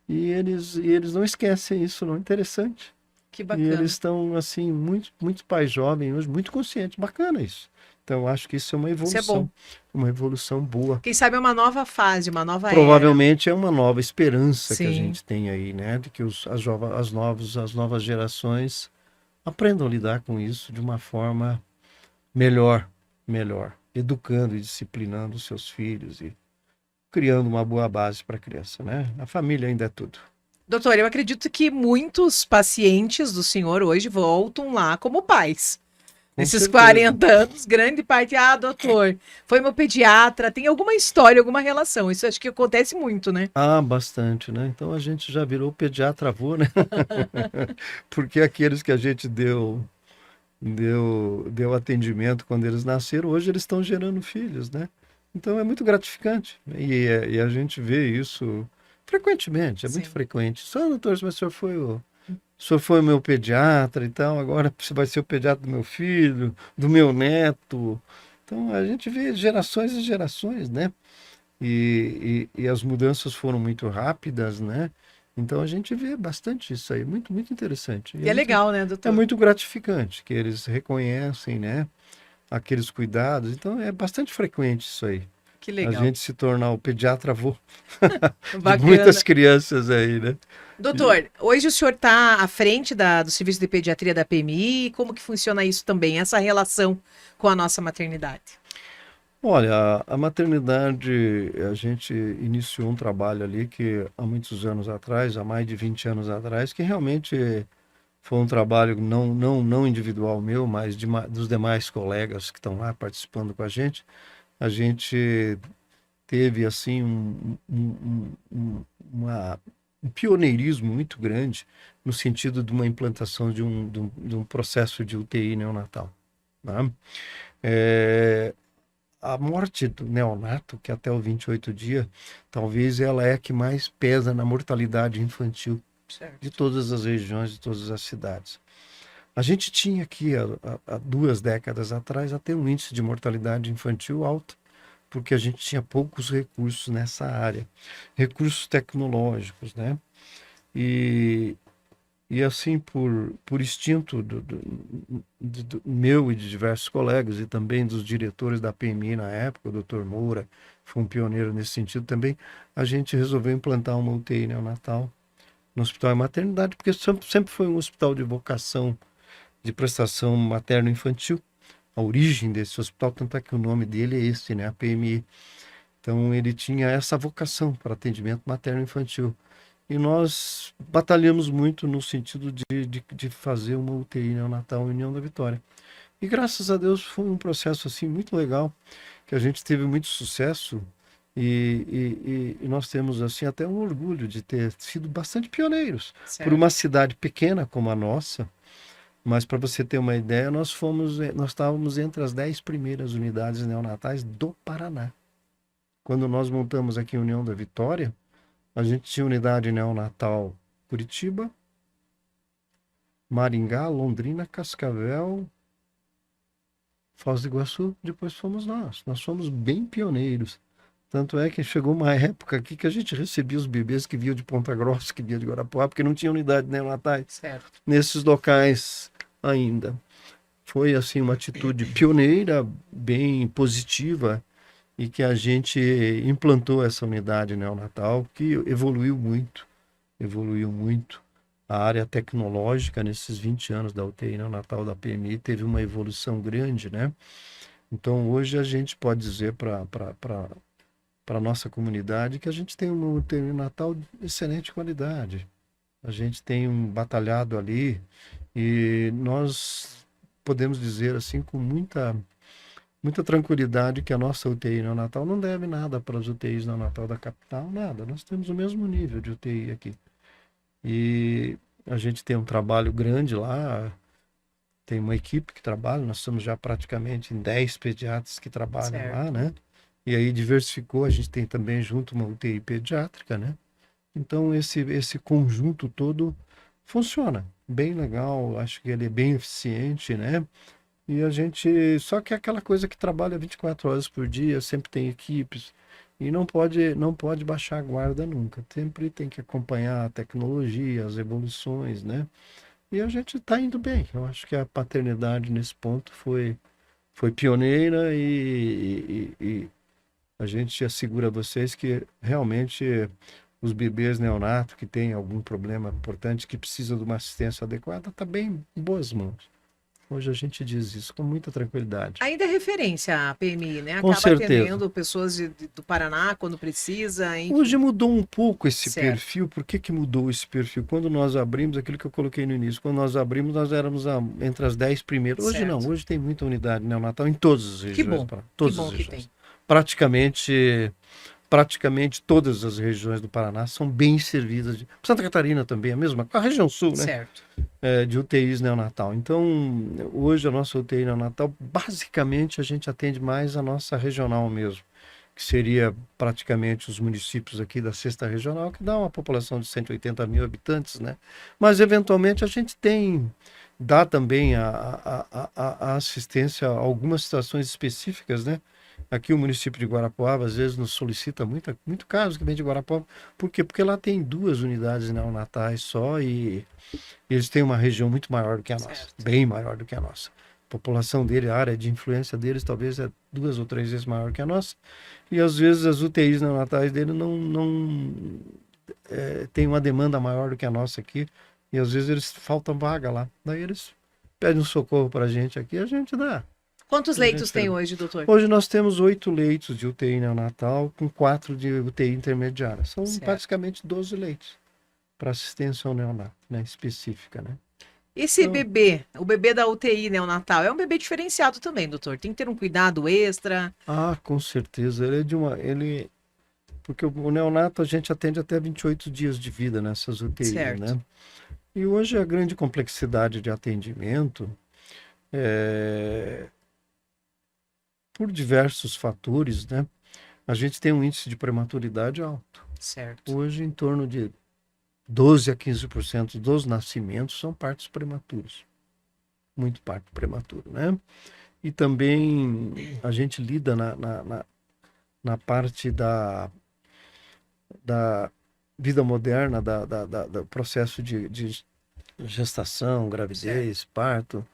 e eles não esquecem isso, não. Interessante. Que E eles bacana. estão, assim, muito pais jovens hoje, muito conscientes. Bacana isso. Então, eu acho que isso é Isso é bom. uma evolução boa. Quem sabe é uma nova fase, uma nova era. Provavelmente é uma nova esperança que a Sim. gente tem aí, né? De que as novas gerações aprendam a lidar com isso de uma forma melhor, melhor, educando e disciplinando os seus filhos e criando uma boa base para a criança, né? A família ainda é tudo. Doutor, eu acredito que muitos pacientes do senhor hoje voltam lá como pais. Com Nesses certeza. 40 anos, grande parte, doutor, foi meu pediatra, tem alguma história, alguma relação. Isso acho que acontece muito, né? Ah, bastante, né? Então a gente já virou pediatra avô, né? Porque aqueles que a gente deu atendimento quando eles nasceram, hoje eles estão gerando filhos, né? Então é muito gratificante. E a gente vê isso frequentemente, é muito Sim. frequente. Só, doutor, mas o senhor foi o meu pediatra, então agora você vai ser o pediatra do meu filho, do meu neto. Então a gente vê gerações e gerações, né? E as mudanças foram muito rápidas, né? Então a gente vê bastante isso aí, muito, muito interessante. E E é é muito, legal, né, é doutor? muito gratificante que eles reconhecem, né? Aqueles cuidados. Então é bastante frequente isso aí. Que A legal. gente se tornar o pediatra avô de muitas Bacana. crianças aí, né? E, Doutor, hoje o senhor está à frente do serviço de pediatria da PMI. Como que funciona isso também, essa relação com a nossa maternidade? olha, a maternidade, a gente iniciou um trabalho ali que há muitos anos atrás, há mais de 20 anos atrás, que realmente foi um trabalho não individual meu, mas dos demais colegas que estão lá participando com a gente. A gente teve assim um pioneirismo muito grande no sentido de uma implantação de um processo de UTI neonatal, né? É, a morte do neonato, que até o 28 dia, talvez ela é a que mais pesa na mortalidade infantil de Certo. todas as regiões, de todas as cidades. A gente tinha aqui, há 2 décadas atrás, até um índice de mortalidade infantil alto, porque a gente tinha poucos recursos nessa área, recursos tecnológicos, né? E, e assim, por instinto do meu e de diversos colegas, e também dos diretores da PMI na época, o Dr. Moura foi um pioneiro nesse sentido também, a gente resolveu implantar uma UTI neonatal no hospital e maternidade, porque sempre foi um hospital de vocação de prestação materno-infantil. A origem desse hospital, tanto é que o nome dele é esse, né? A PMI. Então, ele tinha essa vocação para atendimento materno-infantil. E nós batalhamos muito no sentido de fazer uma UTI neonatal em União da Vitória. E graças a Deus foi um processo assim muito legal, que a gente teve muito sucesso e nós temos assim até um orgulho de ter sido bastante pioneiros. Por Certo. uma cidade pequena como a nossa, mas para você ter uma ideia, nós estávamos entre as 10 primeiras unidades neonatais do Paraná. Quando nós montamos aqui em União da Vitória, a gente tinha unidade neonatal Curitiba, Maringá, Londrina, Cascavel, Foz do Iguaçu, depois fomos nós. Nós fomos bem pioneiros. Tanto é que chegou uma época aqui que a gente recebia os bebês que vinham de Ponta Grossa, que vinham de Guarapuava, porque não tinha unidade neonatais Certo. nesses locais ainda. Foi assim uma atitude pioneira, bem positiva, e que a gente implantou essa unidade neonatal, que evoluiu muito. A área tecnológica, nesses 20 anos da UTI neonatal da PMI, teve uma evolução grande, né? Então, hoje a gente pode dizer para a nossa comunidade que a gente tem uma UTI neonatal de excelente qualidade. A gente tem batalhado ali e nós podemos dizer assim com muita tranquilidade que a nossa UTI neonatal não deve nada para as UTIs neonatal da capital, nada. Nós temos o mesmo nível de UTI aqui. E a gente tem um trabalho grande lá, tem uma equipe que trabalha, nós estamos já praticamente em 10 pediatras que trabalham Certo. lá, né? E aí diversificou, a gente tem também junto uma UTI pediátrica, né? Então esse conjunto todo funciona bem legal, acho que ele é bem eficiente, né? E a gente, só que é aquela coisa que trabalha 24 horas por dia, sempre tem equipes, e não pode baixar a guarda nunca. Sempre tem que acompanhar a tecnologia, as evoluções, né? E a gente está indo bem. Eu acho que a paternidade nesse ponto foi pioneira e a gente assegura a vocês que realmente os bebês neonatos que têm algum problema importante, que precisam de uma assistência adequada, está bem em boas mãos. Hoje a gente diz isso com muita tranquilidade. Ainda é referência a PMI, né? Com Acaba certeza. atendendo pessoas do Paraná quando precisa, enfim. Hoje mudou um pouco esse Certo. perfil. Por que mudou esse perfil? Quando nós abrimos, aquilo que eu coloquei no início, quando nós abrimos, nós éramos entre as 10 primeiras. Hoje Certo. não, hoje tem muita unidade neonatal em todas as regiões. Que bom, Todas que bom as que regiões. tem. Praticamente todas as regiões do Paraná são bem servidas. Santa Catarina também, a mesma, a região sul, né? Certo. De UTIs neonatal. Então, hoje a nossa UTI neonatal, basicamente a gente atende mais a nossa regional mesmo, que seria praticamente os municípios aqui da sexta regional, que dá uma população de 180 mil habitantes, né? Mas, eventualmente, a gente dá também a assistência a algumas situações específicas, né? Aqui o município de Guarapuava, às vezes, nos solicita muito caso que vem de Guarapuava. Por quê? Porque lá tem 2 unidades neonatais só e eles têm uma região muito maior do que a nossa, Certo. bem maior do que a nossa. A população dele, a área de influência deles, talvez é 2 ou 3 vezes maior que a nossa. E às vezes as UTIs neonatais dele não tem uma demanda maior do que a nossa aqui. E às vezes eles faltam vaga lá. Daí eles pedem um socorro para a gente aqui e a gente dá. Quantos leitos tem hoje, doutor? Hoje nós temos 8 leitos de UTI neonatal com 4 de UTI intermediária. São praticamente 12 leitos para assistência ao neonato, né, específica, né? Esse bebê, o bebê da UTI neonatal, é um bebê diferenciado também, doutor. Tem que ter um cuidado extra. Ah, com certeza. Porque o neonato a gente atende até 28 dias de vida nessas UTIs, Certo. né? E hoje a grande complexidade de atendimento por diversos fatores, né? A gente tem um índice de prematuridade alto. Certo. Hoje, em torno de 12 a 15% dos nascimentos são partos prematuros. Muito parto prematuro, né? E também a gente lida na parte da vida moderna, do processo de gestação, gravidez, parto.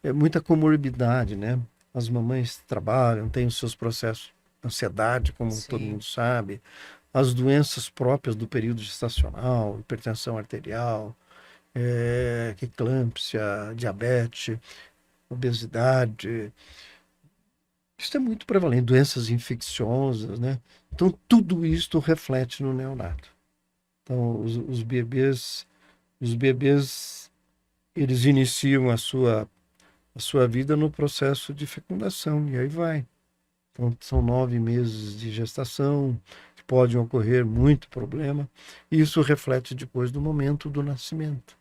É muita comorbidade, né? As mamães trabalham, têm os seus processos, ansiedade, como todo mundo sabe, as doenças próprias do período gestacional, hipertensão arterial, eclâmpsia, diabetes, obesidade. Isso é muito prevalente, doenças infecciosas, né? Então, tudo isso reflete no neonato. Então, os bebês, eles iniciam a sua vida no processo de fecundação, e aí vai. Então, são 9 meses de gestação, que pode ocorrer muito problema, e isso reflete depois do momento do nascimento.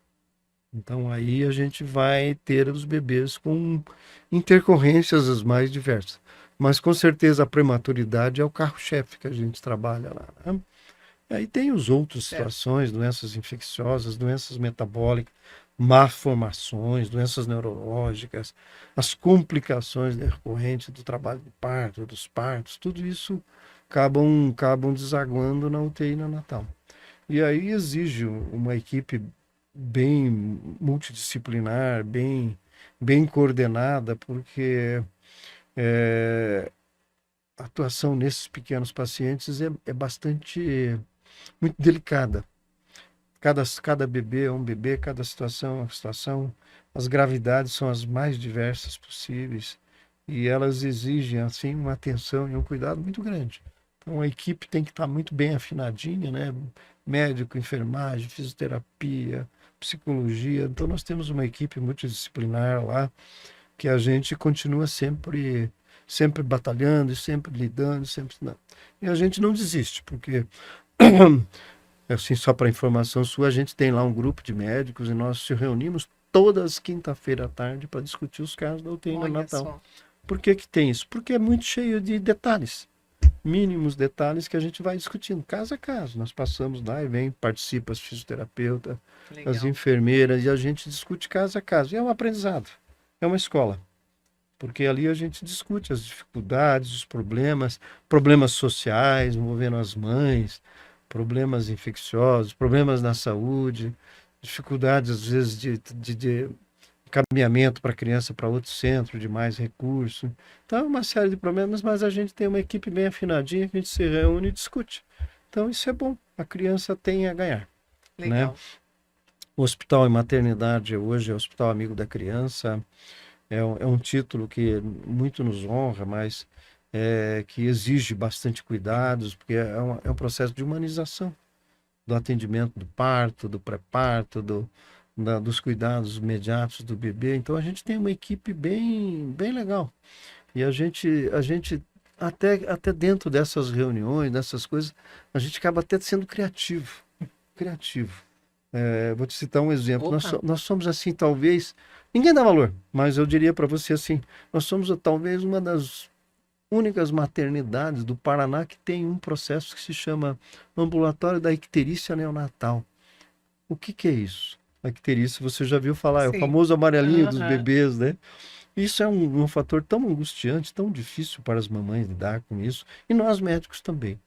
Então, aí a gente vai ter os bebês com intercorrências as mais diversas. Mas, com certeza, a prematuridade é o carro-chefe que a gente trabalha lá, né? Aí tem os outras situações, doenças infecciosas, doenças metabólicas, malformações, doenças neurológicas, as complicações decorrentes do trabalho de parto, dos partos, tudo isso acabam desaguando na UTI neonatal. E aí exige uma equipe bem multidisciplinar, bem coordenada, porque a atuação nesses pequenos pacientes é bastante muito delicada. Cada bebê é um bebê, cada situação é uma situação. As gravidades são as mais diversas possíveis e elas exigem assim uma atenção e um cuidado muito grande. Então a equipe tem que estar muito bem afinadinha, né? Médico, enfermagem, fisioterapia, psicologia. Então nós temos uma equipe multidisciplinar lá que a gente continua sempre batalhando, sempre lidando, sempre. E a gente não desiste, porque assim, só para informação sua, a gente tem lá um grupo de médicos e nós se reunimos todas quinta-feira à tarde para discutir os casos da UTI neonatal. Por que tem isso? Porque é muito cheio de detalhes, mínimos detalhes que a gente vai discutindo, caso a caso. Nós passamos lá e vem, participa as fisioterapeutas, as enfermeiras, e a gente discute caso a caso. E é um aprendizado, é uma escola. Porque ali a gente discute as dificuldades, os problemas sociais envolvendo as mães, problemas infecciosos, problemas na saúde, dificuldades às vezes de encaminhamento para a criança para outro centro de mais recurso. Então é uma série de problemas, mas a gente tem uma equipe bem afinadinha, que a gente se reúne e discute. Então isso é bom, a criança tem a ganhar. Legal. Né? O Hospital e Maternidade hoje é o Hospital Amigo da Criança. É um título que muito nos honra, mas que exige bastante cuidados, porque é um processo de humanização do atendimento do parto, do pré-parto, dos cuidados imediatos do bebê. Então a gente tem uma equipe bem legal. E a gente até dentro dessas reuniões, dessas coisas, a gente acaba até sendo criativo. Vou te citar um exemplo. Nós somos assim, talvez, ninguém dá valor, mas eu diria para você assim, nós somos talvez uma das únicas maternidades do Paraná que tem um processo que se chama ambulatório da icterícia neonatal. O que é isso? A icterícia, você já viu falar, é o famoso amarelinho dos bebês, né? Isso é um fator tão angustiante, tão difícil para as mamães lidar com isso, e nós médicos também,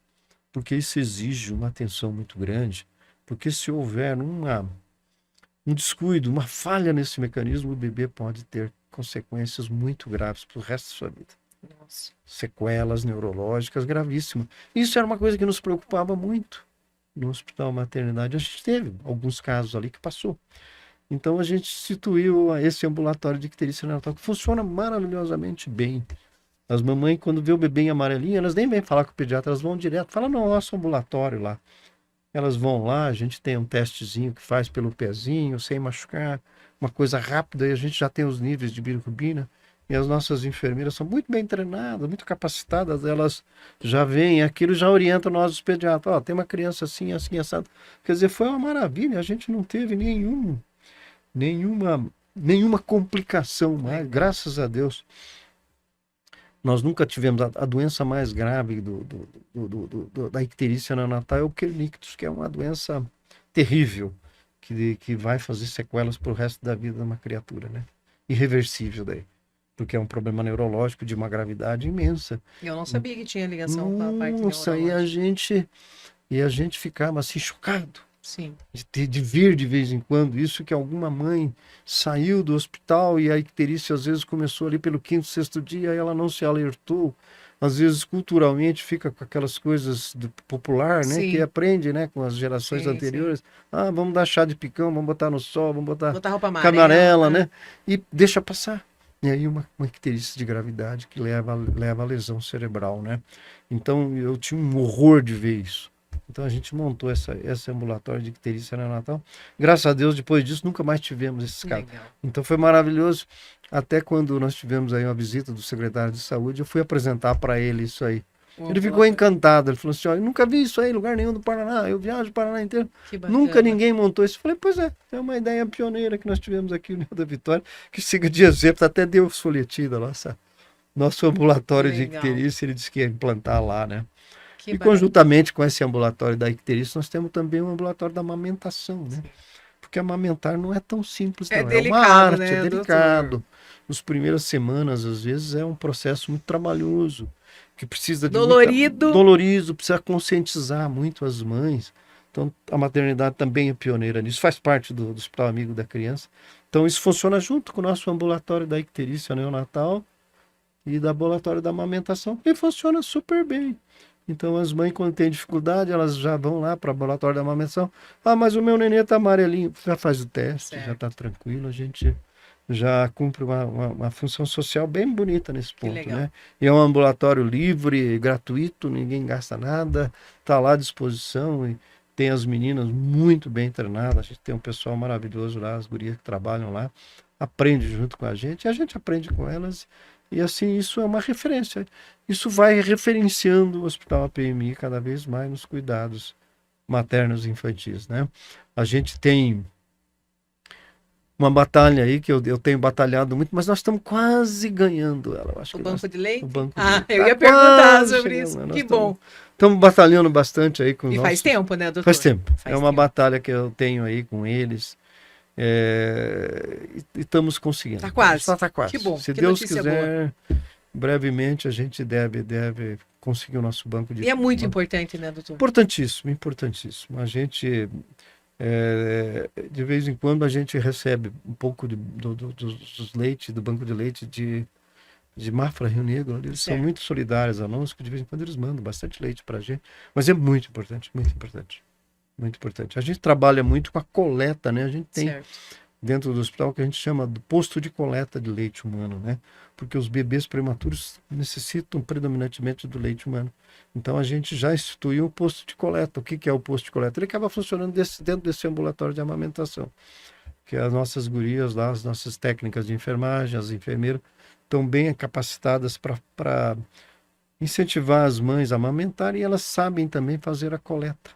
porque isso exige uma atenção muito grande, porque se houver um descuido, uma falha nesse mecanismo, o bebê pode ter consequências muito graves para o resto da sua vida. Nossa. Sequelas neurológicas gravíssimas. Isso era uma coisa que nos preocupava muito no Hospital Maternidade. A gente teve alguns casos ali que passou. Então a gente instituiu esse ambulatório de icterícia neonatal, que funciona maravilhosamente bem. As mamães, quando vê o bebê em amarelinho, elas nem vêm falar com o pediatra, elas vão direto, falam no nosso ambulatório lá. Elas vão lá, a gente tem um testezinho que faz pelo pezinho, sem machucar, uma coisa rápida, e a gente já tem os níveis de bilirrubina. E as nossas enfermeiras são muito bem treinadas, muito capacitadas, elas já veem aquilo e já orientam nós, os pediatras. Tem uma criança assim, assim, assado. Quer dizer, foi uma maravilha, a gente não teve nenhuma complicação mais, graças a Deus. Nós nunca tivemos a doença mais grave da icterícia neonatal é o Kernicterus, que é uma doença terrível, que vai fazer sequelas para o resto da vida de uma criatura, né? Irreversível daí, porque é um problema neurológico de uma gravidade imensa. Eu não sabia que tinha ligação com a parte neurológica. E a gente ficava assim chocado. Sim. De ver de vez em quando isso, que alguma mãe saiu do hospital e a icterícia às vezes começou ali pelo 5º, 6º dia e ela não se alertou. às vezes culturalmente fica com aquelas coisas do popular, né? Sim. Que aprende, né? Com as gerações Sim, anteriores. Ah, vamos dar chá de picão, vamos botar no sol, vamos botar Botar roupa camarela, amarela. né? E deixa passar. E aí uma icterícia de gravidade que leva à lesão cerebral, né? Então eu tinha um horror de ver isso. Então a gente montou esse ambulatório de icterícia neonatal. Graças a Deus, depois disso, nunca mais tivemos esses casos. Legal. Então foi maravilhoso. Até quando nós tivemos aí uma visita do secretário de saúde, eu fui apresentar para ele isso aí. Ele ficou encantado. Ele falou assim: olha, eu nunca vi isso aí em lugar nenhum do Paraná. Eu viajo o Paraná inteiro. Que bacana. Nunca ninguém montou isso. Eu falei: pois é uma ideia pioneira que nós tivemos aqui no União da Vitória, que siga de exemplo. Até deu folhetim da nosso ambulatório de Legal. icterícia. Ele disse que ia implantar lá, né? Que E bacana. conjuntamente com esse ambulatório da icterícia, nós temos também um ambulatório da amamentação, né? Porque amamentar não é tão simples, não. É É uma delicado, arte, né, é delicado. Nas primeiras semanas, às vezes, é um processo muito trabalhoso, que precisa de Dolorido. dolorido, precisa conscientizar muito as mães. Então, a maternidade também é pioneira nisso, faz parte do Hospital Amigo da Criança. Então, isso funciona junto com o nosso ambulatório da icterícia neonatal e do ambulatório da amamentação, que funciona super bem. Então, as mães, quando têm dificuldade, elas já vão lá para o ambulatório da amamentação. Ah, mas o meu neném está amarelinho. Já faz o teste, Certo. já está tranquilo. A gente já cumpre uma função social bem bonita nesse ponto, legal. né? E é um ambulatório livre, gratuito, ninguém gasta nada, está lá à disposição e tem as meninas muito bem treinadas. A gente tem um pessoal maravilhoso lá, as gurias que trabalham lá, aprende junto com a gente e a gente aprende com elas. E assim, isso é uma referência. Isso vai referenciando o Hospital APMI cada vez mais nos cuidados maternos e infantis, né? A gente tem uma batalha aí que eu tenho batalhado muito, mas nós estamos quase ganhando ela. Eu acho O que banco de leite? o banco de Ah, leite eu tá ia perguntar quase sobre chegando, isso. né? Nós Que bom. Estamos batalhando bastante aí com os E nossos... faz tempo, né, doutor? Faz tempo. Faz É uma tempo. batalha que eu tenho aí com eles. E estamos conseguindo. Tá quase. Tá quase. Que bom. Se Que Deus notícia quiser, brevemente a gente deve conseguir o nosso banco de... E é muito importante, né, doutor? Importantíssimo, importantíssimo. A gente, de vez em quando, a gente recebe um pouco dos leite, do banco de leite de Mafra, Rio Negro. Eles são Certo. muito solidários a nós, que de vez em quando eles mandam bastante leite para a gente. Mas é muito importante, muito importante. Muito importante. A gente trabalha muito com a coleta, né? A gente tem Certo. dentro do hospital o que a gente chama de posto de coleta de leite humano, né? Porque os bebês prematuros necessitam predominantemente do leite humano. Então a gente já instituiu um posto de coleta. O que é o posto de coleta? Ele acaba funcionando dentro desse ambulatório de amamentação. Que as nossas gurias lá, as nossas técnicas de enfermagem, as enfermeiras, estão bem capacitadas para incentivar as mães a amamentar e elas sabem também fazer a coleta.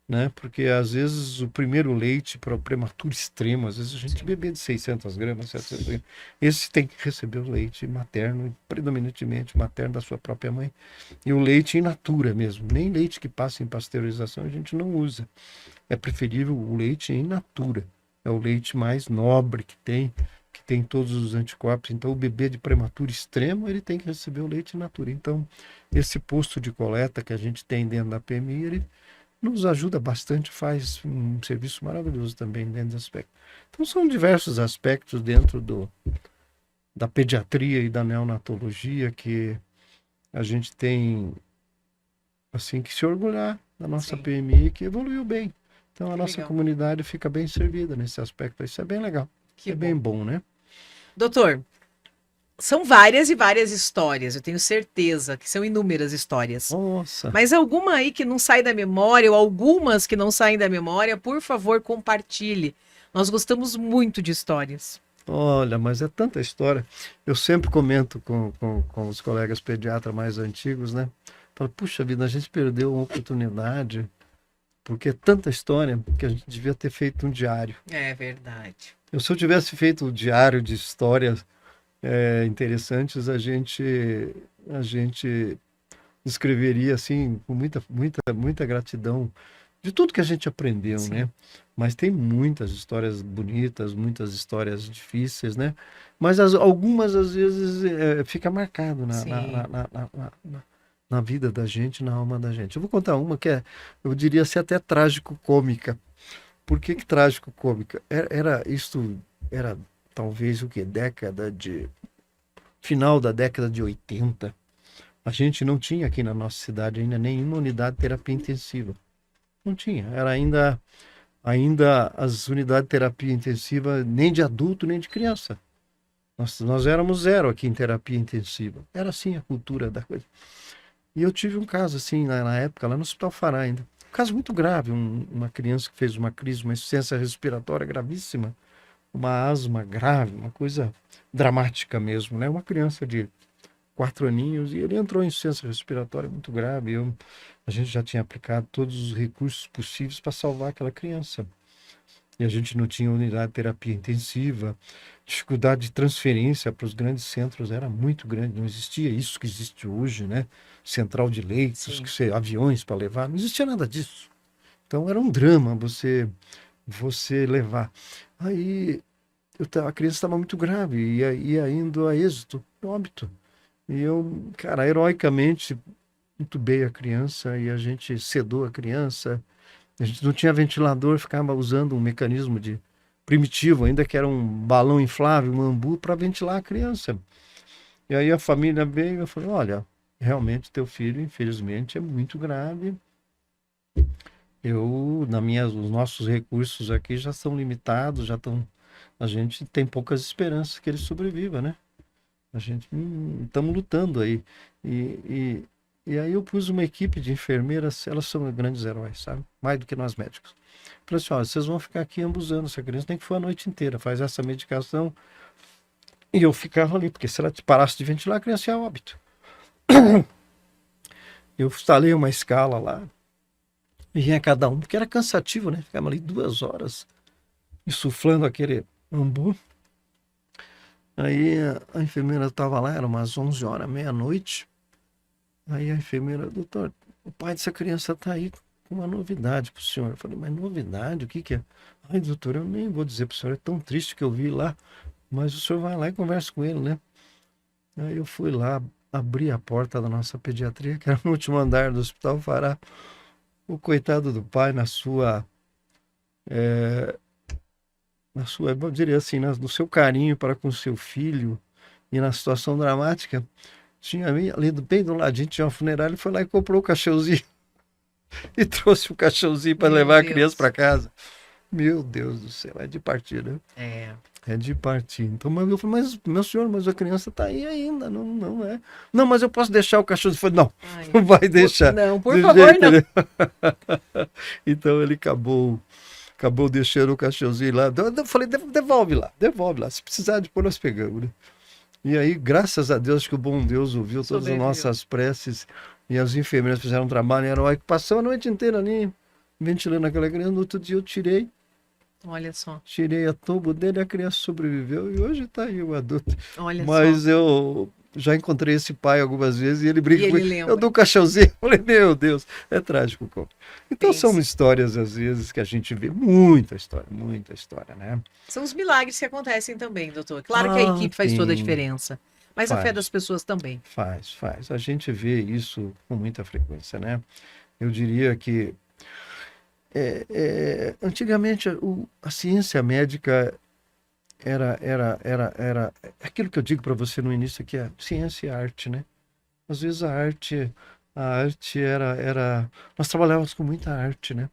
Né? Porque às vezes o primeiro leite para o prematuro extremo, às vezes a gente bebê de 600 gramas, 700 gramas, esse tem que receber o leite materno, predominantemente materno da sua própria mãe, e o leite in natura mesmo, nem leite que passa em pasteurização a gente não usa, é preferível o leite in natura, é o leite mais nobre que tem todos os anticorpos. Então o bebê de prematuro extremo ele tem que receber o leite in natura. Então esse posto de coleta que a gente tem dentro da PMI, ele nos ajuda bastante, faz um serviço maravilhoso também dentro desse aspecto. Então são diversos aspectos dentro da pediatria e da neonatologia que a gente tem assim que se orgulhar da nossa Sim. PMI, que evoluiu bem. Então a nossa legal. comunidade fica bem servida nesse aspecto. Isso é bem legal. Que é bem bom, né? Doutor, são várias e várias histórias, eu tenho certeza que são inúmeras histórias. Nossa. Mas alguma aí que não sai da memória, ou algumas que não saem da memória, por favor, compartilhe. Nós gostamos muito de histórias. Olha, mas é tanta história. Eu sempre comento com os colegas pediatras mais antigos, né? Falo, puxa vida, a gente perdeu uma oportunidade, porque é tanta história que a gente devia ter feito um diário. É verdade. Se eu tivesse feito um diário de histórias interessantes, a gente escreveria assim com muita gratidão de tudo que a gente aprendeu, Sim. né? Mas tem muitas histórias bonitas, muitas histórias difíceis, né? Mas algumas às vezes fica marcado Sim. na vida da gente, na alma da gente. Eu vou contar uma que eu diria ser até trágico-cômica. Por que trágico-cômica? Era talvez o que? Final da década de 80. A gente não tinha aqui na nossa cidade ainda nenhuma unidade de terapia intensiva. Não tinha. Era ainda as unidades de terapia intensiva nem de adulto nem de criança. Nós éramos zero aqui em terapia intensiva. Era assim a cultura da coisa. E eu tive um caso assim na época, lá no Hospital Fará ainda. Um caso muito grave, uma criança que fez uma crise, uma insuficiência respiratória gravíssima, uma asma grave, uma coisa dramática mesmo, né? Uma criança de 4 aninhos, e ele entrou em insuficiência respiratória muito grave. A gente já tinha aplicado todos os recursos possíveis para salvar aquela criança. E a gente não tinha unidade de terapia intensiva, dificuldade de transferência para os grandes centros era muito grande, não existia isso que existe hoje, né? Central de leitos, aviões para levar, não existia nada disso. Então era um drama você levar. Aí a criança estava muito grave e ia indo a êxito, óbito. E eu, cara, heroicamente intubei a criança e a gente sedou a criança. A gente não tinha ventilador, ficava usando um mecanismo primitivo, ainda que era um balão inflável, um ambu, para ventilar a criança. E aí a família veio e falou: olha, realmente teu filho, infelizmente, é muito grave. Os nossos recursos aqui já são limitados, a gente tem poucas esperanças que ele sobreviva, né? A gente estamos lutando aí. E aí eu pus uma equipe de enfermeiras, elas são grandes heróis, sabe? Mais do que nós médicos. Falei assim: olha, vocês vão ficar aqui ambusando essa criança, tem que for a noite inteira, faz essa medicação. E eu ficava ali, porque se ela parasse de ventilar, a criança ia a óbito. Eu instalei uma escala lá, e vinha cada um, porque era cansativo, né? Ficava ali 2 horas, insuflando aquele ambu. Aí a enfermeira estava lá, era umas 11 horas, meia-noite. Aí a enfermeira: doutor, o pai dessa criança está aí com uma novidade para o senhor. Eu falei: mas novidade? O que que é? Ai, doutor, eu nem vou dizer para o senhor, é tão triste que eu vi lá, mas o senhor vai lá e conversa com ele, né? Aí eu fui lá, abri a porta da nossa pediatria, que era no último andar do Hospital Fará. O coitado do pai, eu diria assim, no seu carinho para com seu filho e na situação dramática, tinha ali bem do ladinho, tinha uma funerária, ele foi lá e comprou o caixãozinho e trouxe o caixãozinho para levar a criança para casa. Meu Deus do céu, é de partir, né? É de partir. Então eu falei: mas meu senhor, mas a criança está aí ainda, não é. Não, mas eu posso deixar o cachorro. Ele falou: não, não vai deixar. Não, por favor, não. Então ele acabou deixando o cachorrozinho lá. Eu falei: devolve lá. Se precisar, depois nós pegamos, né? E aí, graças a Deus, que o bom Deus ouviu todas as nossas preces, e as enfermeiras fizeram um trabalho heróico, passou a noite inteira ali, ventilando aquela criança. No outro dia eu tirei. Olha só. Tirei a tubo dele, a criança sobreviveu e hoje está aí o adulto. Olha Mas só. eu já encontrei esse pai algumas vezes e ele brinca E ele comigo. lembra. Eu dou um caixãozinho. Eu falei: meu Deus, é trágico. Então Pense. são histórias, às vezes, que a gente vê. Muita história, né? São os milagres que acontecem também, doutor. Claro que a equipe faz toda a sim. diferença, mas a fé das pessoas também. Faz. A gente vê isso com muita frequência, né? Eu diria que antigamente a ciência médica era aquilo que eu digo para você no início, que é ciência e arte, né? Às vezes a arte era nós trabalhávamos com muita arte, né?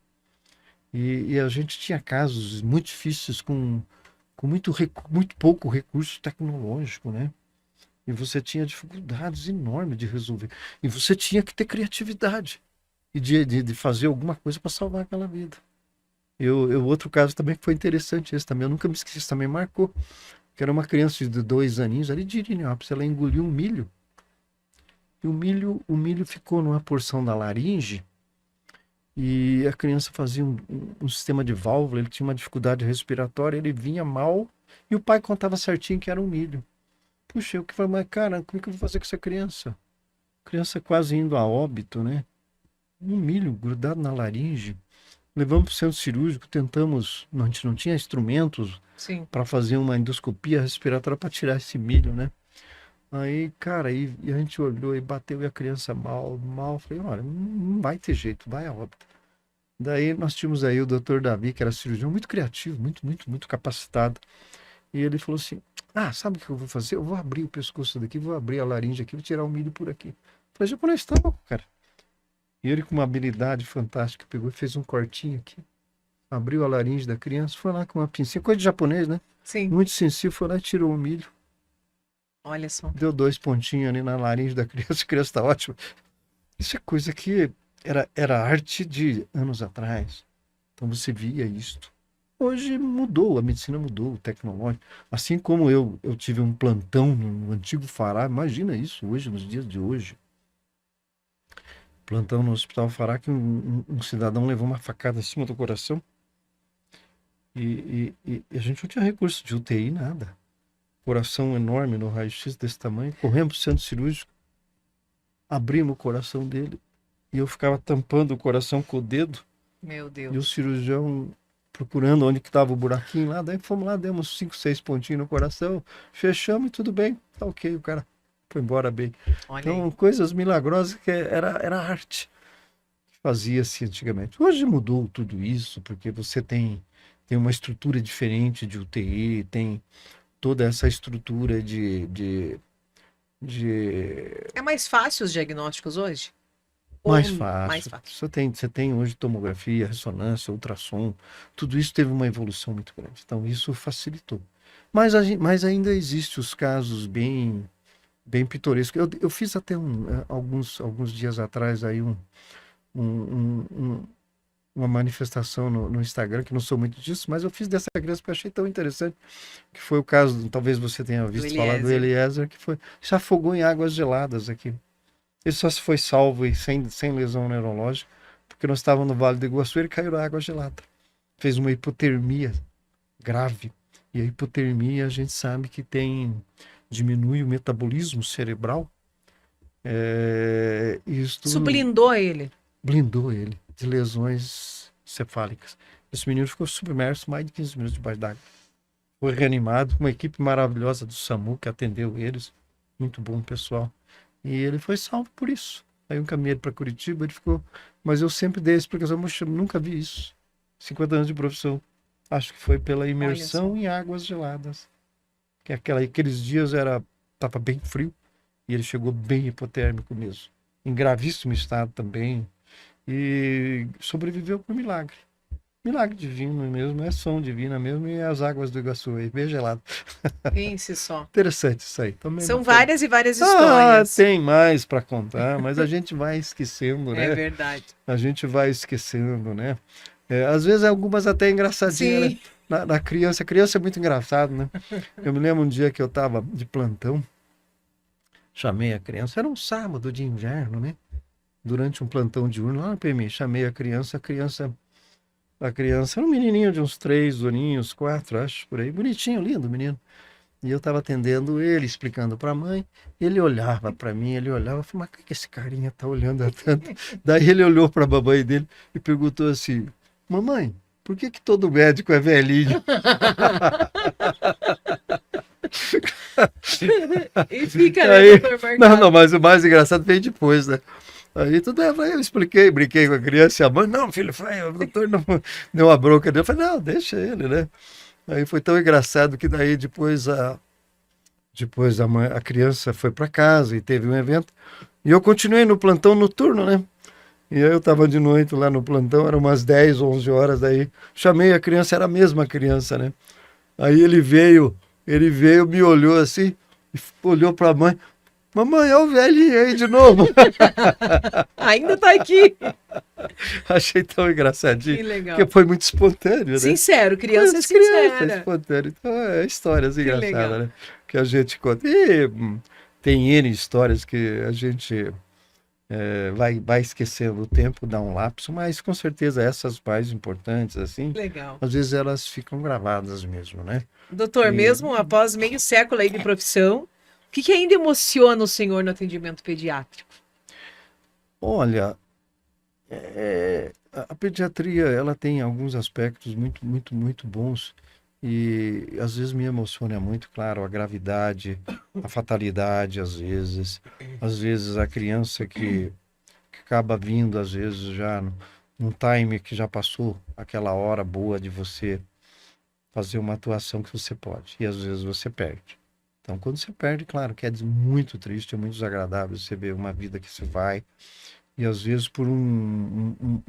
E a gente tinha casos muito difíceis com muito pouco recurso tecnológico, né? E você tinha dificuldades enormes de resolver. E você tinha que ter criatividade e de fazer alguma coisa para salvar aquela vida. Outro caso também que foi interessante, esse também, eu nunca me esqueci, isso também marcou, que era uma criança de 2 aninhos, ali de Irineópolis, ela engoliu um milho, e o milho ficou numa porção da laringe, e a criança fazia um sistema de válvula, ele tinha uma dificuldade respiratória, ele vinha mal, e o pai contava certinho que era um milho. Puxa, eu que falei: mas cara, como é que eu vou fazer com essa criança? Criança quase indo a óbito, né? Um milho grudado na laringe. Levamos para o centro cirúrgico, a gente não tinha instrumentos para fazer uma endoscopia respiratória para tirar esse milho, né? Aí, cara, e a gente olhou e bateu, e a criança mal. Falei: olha, não vai ter jeito, vai a óbito. Daí nós tínhamos aí o doutor Davi, que era cirurgião muito criativo, muito capacitado. E ele falou assim: sabe o que eu vou fazer? Eu vou abrir o pescoço daqui, vou abrir a laringe aqui, vou tirar o milho por aqui. Falei, japonês, tá louco, cara. E ele, com uma habilidade fantástica, pegou e fez um cortinho aqui. Abriu a laringe da criança, foi lá com uma pincinha. Coisa de japonês, né? Sim. Muito sensível, foi lá e tirou o milho. Olha só. Deu 2 pontinhos ali na laringe da criança. A criança tá ótima. Isso é coisa que era arte de anos atrás. Então você via isto. Hoje mudou, a medicina mudou, o tecnológico. Assim como eu tive um plantão no antigo Fará, imagina isso hoje, nos dias de hoje. Plantão no Hospital Fará, que um cidadão levou uma facada acima do coração. E a gente não tinha recurso de UTI, nada. Coração enorme no raio-x desse tamanho. Corremos para o centro cirúrgico, abrimos o coração dele e eu ficava tampando o coração com o dedo. Meu Deus. E o cirurgião procurando onde que estava o buraquinho lá. Daí fomos lá, demos 5, 6 pontinhos no coração, fechamos e tudo bem. Tá ok, o cara foi embora bem. Olha Então, aí. coisas milagrosas que era arte que fazia-se antigamente. Hoje mudou tudo isso, porque você tem uma estrutura diferente de UTI, tem toda essa estrutura de É mais fácil os diagnósticos hoje? mais Ou fácil. mais fácil? Você tem hoje tomografia, ressonância, ultrassom, tudo isso teve uma evolução muito grande. Então, isso facilitou. Mas ainda existem os casos bem pitorescos. Eu fiz até alguns dias atrás aí um, uma manifestação no Instagram, que não sou muito disso, mas eu fiz dessa criança porque eu achei tão interessante, que foi o caso, talvez você tenha visto falar do Eliezer, que se afogou em águas geladas aqui. Ele só se foi salvo e sem lesão neurológica, porque nós estávamos no Vale do Iguaçu e ele caiu na água gelada. Fez uma hipotermia grave. E a hipotermia a gente sabe que diminui o metabolismo cerebral. Isso blindou ele. Blindou ele de lesões cefálicas. Esse menino ficou submerso mais de 15 minutos debaixo d'água. Foi reanimado, uma equipe maravilhosa do SAMU que atendeu eles. Muito bom pessoal. E ele foi salvo por isso. Aí eu encaminhei ele para Curitiba, ele ficou... Mas eu sempre dei a explicação, eu nunca vi isso. 50 anos de profissão. Acho que foi pela imersão em águas geladas. Que aqueles dias estava bem frio e ele chegou bem hipotérmico mesmo. Em gravíssimo estado também. E sobreviveu por milagre. Milagre divino mesmo, é som divina mesmo, e as águas do Iguaçu aí, bem gelado. Pense só. Interessante isso aí. Também São várias e várias histórias. Tem mais para contar, mas a gente vai esquecendo, né? É verdade. A gente vai esquecendo, né? Às vezes algumas até engraçadinhas, Sim. né? Na criança. A criança é muito engraçado, né? Eu me lembro um dia que eu estava de plantão, chamei a criança, era um sábado de inverno, né? Durante um plantão diurno lá no PMI, chamei a criança era um menininho de uns 3 aninhos, 4, acho, por aí, bonitinho, lindo menino. E eu estava atendendo ele, explicando para a mãe, ele olhava para mim, eu falei, mas o que esse carinha tá olhando há tanto? Daí ele olhou para a mamãe dele e perguntou assim, mamãe, por que todo médico é velhinho? E fica, né, doutor Marcado? Não, mas o mais engraçado veio depois, né? Aí tudo eu expliquei, brinquei com a criança e a mãe, não, filho, o doutor não deu uma bronca dele. Eu falei, não, deixa ele, né? Aí foi tão engraçado que daí depois a criança foi para casa e teve um evento. E eu continuei no plantão noturno, né? E aí eu estava de noite lá no plantão, eram umas 10, 11 horas, daí chamei a criança, era a mesma criança, né? Aí ele veio, me olhou assim, olhou para a mãe, mamãe, é o velhinho aí de novo. Ainda tá aqui. Achei tão engraçadinho. Que legal. Porque foi muito espontâneo, né? Sincero, criança é Criança, sincera. espontâneo. Então, histórias Que legal. engraçadas, né? Que a gente conta. E tem N histórias que a gente vai esquecendo o tempo, dá um lapso, mas com certeza essas mais importantes, assim, Legal. às vezes elas ficam gravadas mesmo, né? Doutor, mesmo após meio século aí de profissão, o que ainda emociona o senhor no atendimento pediátrico? Olha, a pediatria, ela tem alguns aspectos muito, muito, muito bons e às vezes me emociona muito, claro, a gravidade, a fatalidade, às vezes a criança que acaba vindo, às vezes já num time que já passou aquela hora boa de você fazer uma atuação que você pode e às vezes você perde. Então, quando você perde, claro que é muito triste, é muito desagradável você ver uma vida que se vai, e às vezes por um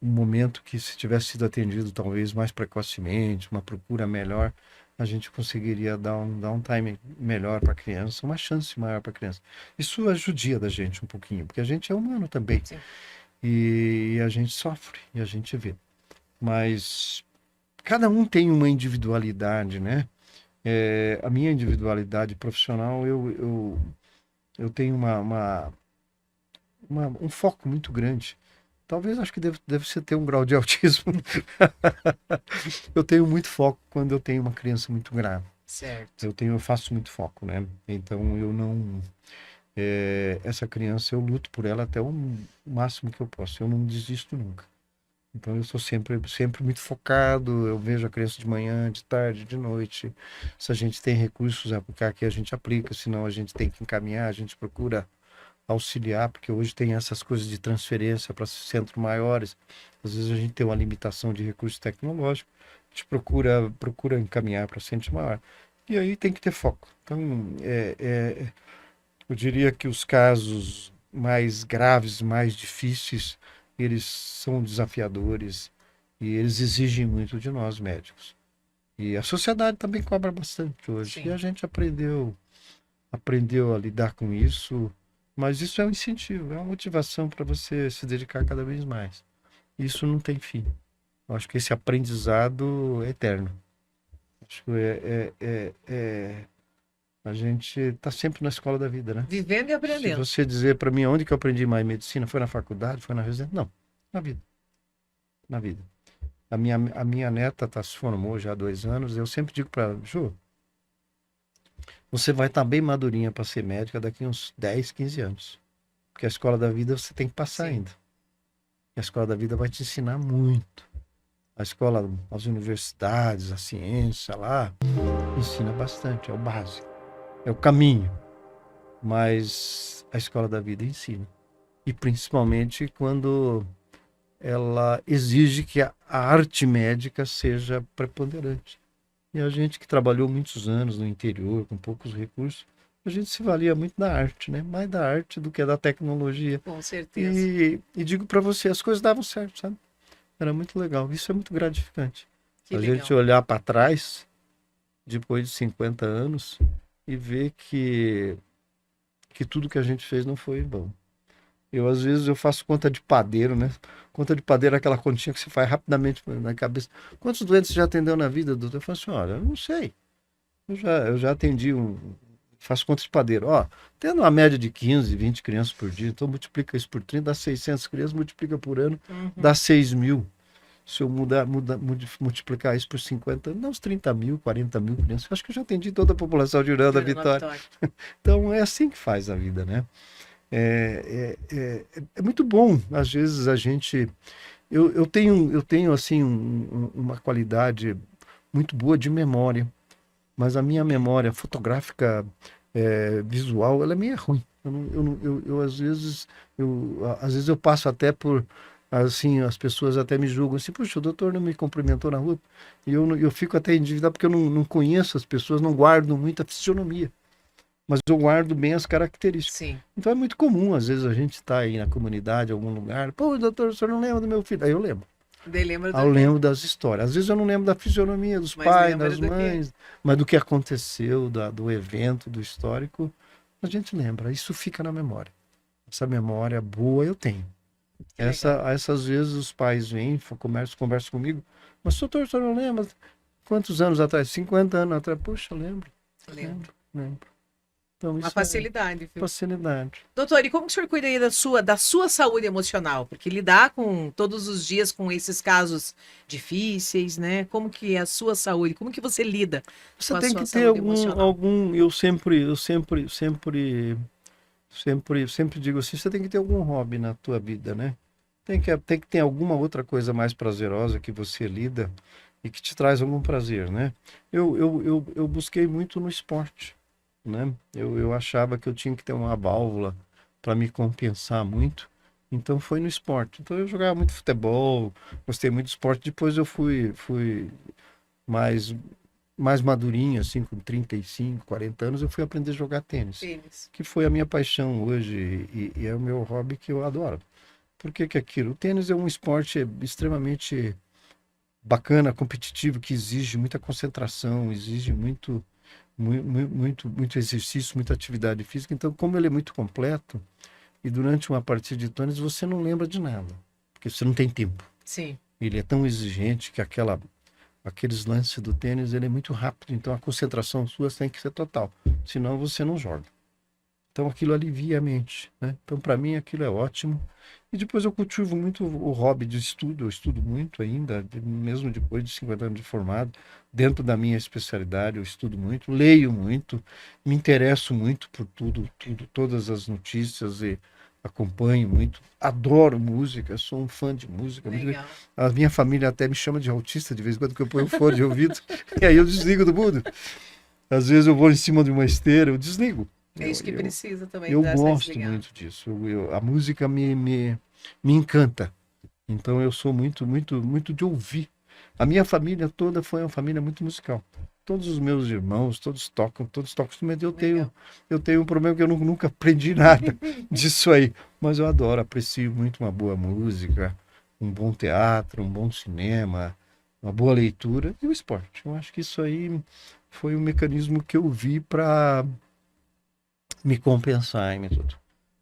momento que se tivesse sido atendido talvez mais precocemente, uma procura melhor, a gente conseguiria dar um time melhor para a criança, uma chance maior para a criança. Isso judia da gente um pouquinho, porque a gente é humano também, Sim. e a gente sofre, e a gente vê. Mas cada um tem uma individualidade, né? A minha individualidade profissional, eu tenho um foco muito grande. Talvez acho que deve ser ter um grau de autismo. Eu tenho muito foco quando eu tenho uma criança muito grave. Certo. Eu faço muito foco, né? Então eu não. Essa criança eu luto por ela até o máximo que eu posso. Eu não desisto nunca. Então eu sou sempre muito focado. Eu vejo a criança de manhã, de tarde, de noite. Se a gente tem recursos a aplicar aqui, a gente aplica. Senão a gente tem que encaminhar, a gente procura auxiliar, porque hoje tem essas coisas de transferência para centros maiores. Às vezes a gente tem uma limitação de recursos tecnológicos, a gente procura encaminhar para centros maiores. E aí tem que ter foco. Então, eu diria que os casos mais graves, mais difíceis, eles são desafiadores e eles exigem muito de nós médicos. E a sociedade também cobra bastante hoje. Sim. E a gente aprendeu a lidar com isso, mas isso é um incentivo, é uma motivação para você se dedicar cada vez mais. Isso não tem fim. Eu acho que esse aprendizado é eterno. Acho que a gente está sempre na escola da vida, né? Vivendo e Se aprendendo. você dizer para mim onde que eu aprendi mais medicina, foi na faculdade, foi na residência? Não, na vida. Na vida. A minha neta se formou já há 2 anos, eu sempre digo para ela, Ju, você vai estar bem madurinha para ser médica daqui uns 10, 15 anos. Porque a escola da vida você tem que passar Sim. ainda. E a escola da vida vai te ensinar muito. A escola, as universidades, a ciência lá, ensina bastante, é o básico. É o caminho. Mas a escola da vida ensina. E principalmente quando ela exige que a arte médica seja preponderante. E a gente que trabalhou muitos anos no interior, com poucos recursos, a gente se valia muito da arte, né? Mais da arte do que da tecnologia. Com certeza. E digo para você, as coisas davam certo, sabe? Era muito legal. Isso é muito gratificante. Que A legal. gente olhar para trás, depois de 50 anos, e ver que tudo que a gente fez não foi em vão. Às vezes, eu faço conta de padeiro, né? Conta de padeiro é aquela continha que você faz rapidamente na cabeça. Quantos doentes você já atendeu na vida, doutor? Eu falo assim, olha, eu não sei. Eu já atendi faço conta de padeiro. Ó, tendo uma média de 15, 20 crianças por dia, então multiplica isso por 30, dá 600 crianças, multiplica por ano, dá 6 mil. Se eu multiplicar isso por 50, dá uns 30 mil, 40 mil crianças. Eu acho que eu já atendi toda a população de Urano da Vitória. Então é assim que faz a vida, né? É muito bom. Às vezes a gente. Eu tenho assim, uma qualidade muito boa de memória, mas a minha memória fotográfica, visual, ela é meio ruim. Às vezes eu passo até por, assim, as pessoas até me julgam assim, puxa, o doutor não me cumprimentou na rua, e eu fico até endividado porque eu não conheço as pessoas, não guardo muita fisionomia, mas eu guardo bem as características. Sim. Então é muito comum, às vezes a gente está aí na comunidade, em algum lugar, pô, doutor, o senhor não lembra do meu filho? Aí eu lembro. Eu lembro das histórias. Às vezes eu não lembro da fisionomia dos pais, das mães, mas do que aconteceu, do evento, do histórico, a gente lembra. Isso fica na memória. Essa memória boa eu tenho. Essas vezes os pais vêm, conversam comigo, mas doutor, o senhor não lembra? Quantos anos atrás? 50 anos atrás. Poxa, lembro. Lembro. Então, Uma facilidade. Facilidade. Doutor, e como que o senhor cuida aí da sua saúde emocional? Porque lidar todos os dias com esses casos difíceis, né? Como que é a sua saúde? Como que você lida você com a tem sua que ter saúde emocional? eu sempre digo assim, você tem que ter algum hobby na tua vida, né? Tem que ter alguma outra coisa mais prazerosa que você lida e que te traz algum prazer, né? Eu busquei muito no esporte, né? Eu achava que eu tinha que ter uma válvula para me compensar muito, então foi no esporte. Então eu jogava muito futebol, gostei muito de esporte, depois eu fui mais mais madurinho, assim, com 35, 40 anos, eu fui aprender a jogar tênis, Tênis. que foi a minha paixão hoje e é o meu hobby que eu adoro. Por que que é aquilo? O tênis é um esporte extremamente bacana, competitivo, que exige muita concentração, exige muito exercício, muita atividade física. Então, como ele é muito completo, e durante uma partida de tênis você não lembra de nada, porque você não tem tempo. Sim. Ele é tão exigente que aqueles lances do tênis, ele é muito rápido, então a concentração sua tem que ser total, senão você não joga. Então aquilo alivia a mente, né? Então para mim aquilo é ótimo. E depois eu cultivo muito o hobby de estudo, eu estudo muito ainda, mesmo depois de 50 anos de formado, dentro da minha especialidade eu estudo muito, leio muito, me interesso muito por tudo, todas as notícias e acompanho muito, adoro música, sou um fã de música. Legal. A minha família até me chama de autista de vez em quando, que eu ponho fone de ouvido, e aí eu desligo do mundo. Às vezes eu vou em cima de uma esteira, eu desligo. É isso que precisa também. Eu dar essa gosto desligada. muito disso. A música me encanta. Então eu sou muito de ouvir. A minha família toda foi uma família muito musical. Todos os meus irmãos, todos tocam instrumento. Legal. Eu tenho um problema que eu nunca aprendi nada disso aí. Mas eu adoro, aprecio muito uma boa música, um bom teatro, um bom cinema, uma boa leitura e o esporte. Eu acho que isso aí foi um mecanismo que eu vi para me compensar em tudo.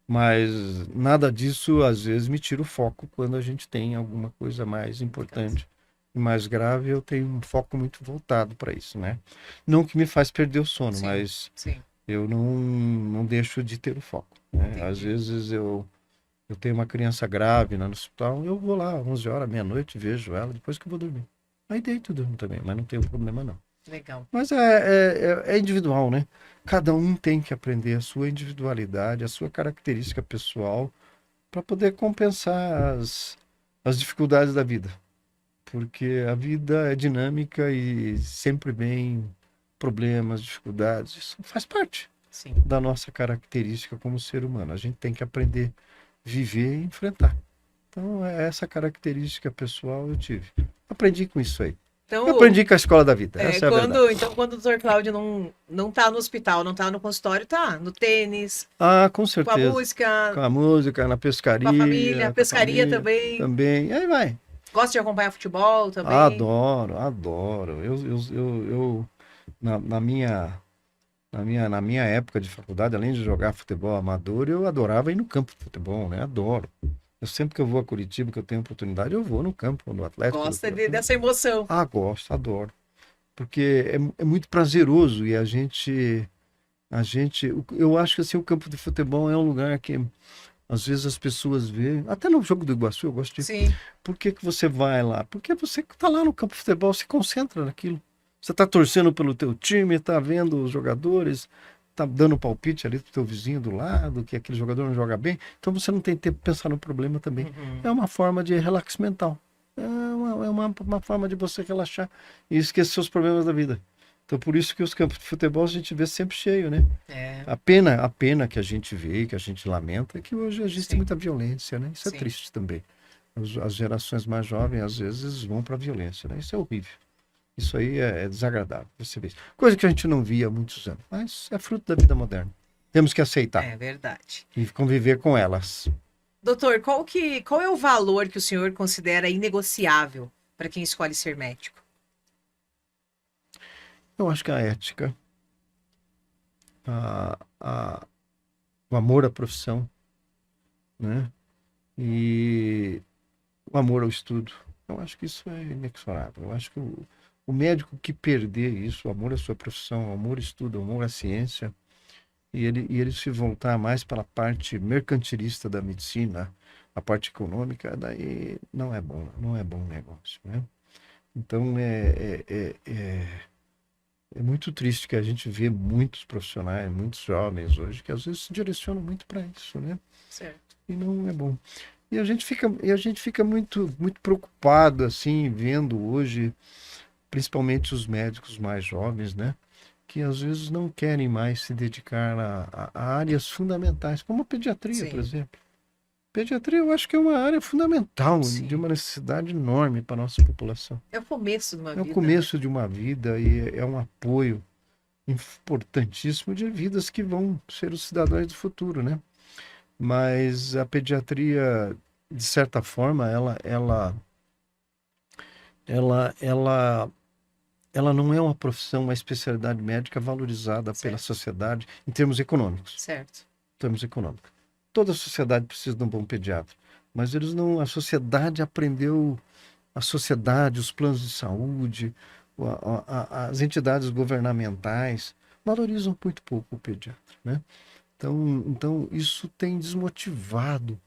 Mas nada disso, às vezes, me tira o foco quando a gente tem alguma coisa mais importante e mais grave. Eu tenho um foco muito voltado para isso, né? Não que me faz perder o sono, Sim, mas sim. eu não deixo de ter o foco, né? Entendi. Às vezes eu tenho uma criança grave no hospital, eu vou lá 11 horas, meia-noite, vejo ela, depois que eu vou dormir. Aí deito e durmo também, mas não tem problema não. Legal. Mas é individual, né? Cada um tem que aprender a sua individualidade, a sua característica pessoal, para poder compensar as dificuldades da vida. Porque a vida é dinâmica e sempre vem problemas, dificuldades. Isso faz parte Sim. da nossa característica como ser humano. A gente tem que aprender a viver e enfrentar. Então, essa característica pessoal eu tive. Aprendi com isso aí. Então, Eu aprendi com a escola da vida. Essa é a verdade. então, quando o doutor Cláudio não tá no hospital, não tá no consultório, tá no tênis, Ah, com com a certeza. música, Com a música, na pescaria. com a família, com a pescaria família também. Também. Aí vai. Gosta de acompanhar futebol também? Adoro. Na minha época de faculdade, além de jogar futebol amador, eu adorava ir no campo de futebol, né? Adoro. Eu sempre que eu vou a Curitiba, que eu tenho oportunidade, eu vou no campo, no Atlético. Gosta dessa emoção. Ah, gosto, adoro. Porque é muito prazeroso e eu acho que assim, o campo de futebol é um lugar que às vezes as pessoas veem, até no jogo do Iguaçu eu gosto de. Sim, Por que que você vai lá? Porque você que está lá no campo de futebol se concentra naquilo. Você está torcendo pelo teu time, está vendo os jogadores, está dando palpite ali pro teu vizinho do lado, que aquele jogador não joga bem, então você não tem tempo de pensar no problema também. É uma forma de relax mental. É uma forma de você relaxar e esquecer os problemas da vida. Então, por isso que os campos de futebol a gente vê sempre cheio, né? é, A pena que a gente vê, que a gente lamenta, é que hoje existe Sim. muita violência, né? Isso Sim. é triste também. As gerações mais jovens, às vezes, vão para a violência, né? Isso é horrível. Isso aí é desagradável, você vê. Coisa que a gente não via há muitos anos, mas é fruto da vida moderna. Temos que aceitar é verdade. e conviver com elas. Doutor, qual é o valor que o senhor considera inegociável para quem escolhe ser médico? Eu acho que a ética, a, a, o amor à profissão, né? E o amor ao estudo. Eu acho que isso é inexorável. Eu acho que o médico que perder isso, o amor à sua profissão, o amor ao estudo, o amor à ciência, e ele se voltar mais para a parte mercantilista da medicina, a parte econômica, daí não é bom negócio, né? Então é muito triste que a gente vê muitos profissionais, muitos jovens hoje, que às vezes se direcionam muito para isso, né? Certo. E não é bom. E a gente fica muito preocupado, assim, vendo hoje, principalmente os médicos mais jovens, né? Que às vezes não querem mais se dedicar a áreas fundamentais, como a pediatria, Sim. por exemplo. Pediatria eu acho que é uma área fundamental, Sim. de uma necessidade enorme para a nossa população. É o começo de uma É o vida, né? começo de uma vida e é um apoio importantíssimo de vidas que vão ser os cidadãos do futuro, né? Mas a pediatria, de certa forma, ela, ela, ela não é uma profissão, uma especialidade médica valorizada pela Certo, sociedade em termos econômicos. certo. Em termos econômicos. Toda a sociedade precisa de um bom pediatra, mas eles não, a sociedade aprendeu, a sociedade, os planos de saúde, as entidades governamentais valorizam muito pouco o pediatra, né? Então isso tem desmotivado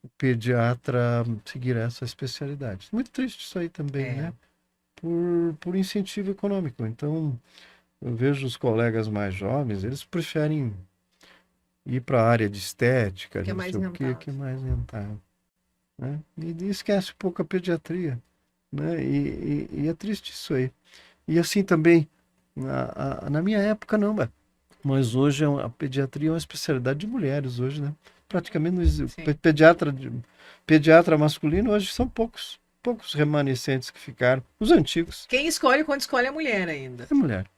o pediatra a seguir essa especialidade. Muito triste isso aí também, É, né? Por incentivo econômico. Então, eu vejo os colegas mais jovens, eles preferem ir para a área de estética, que de é não mais sei o rentável. que é mais rentável, né? E esquece um pouco a pediatria, né? E é triste isso aí. E assim também, na minha época não, mas hoje a pediatria é uma especialidade de mulheres hoje, né? Praticamente não existe, Sim. pediatra masculino hoje são poucos remanescentes que ficaram. Os antigos Quem escolhe quando escolhe é a mulher ainda. é mulher.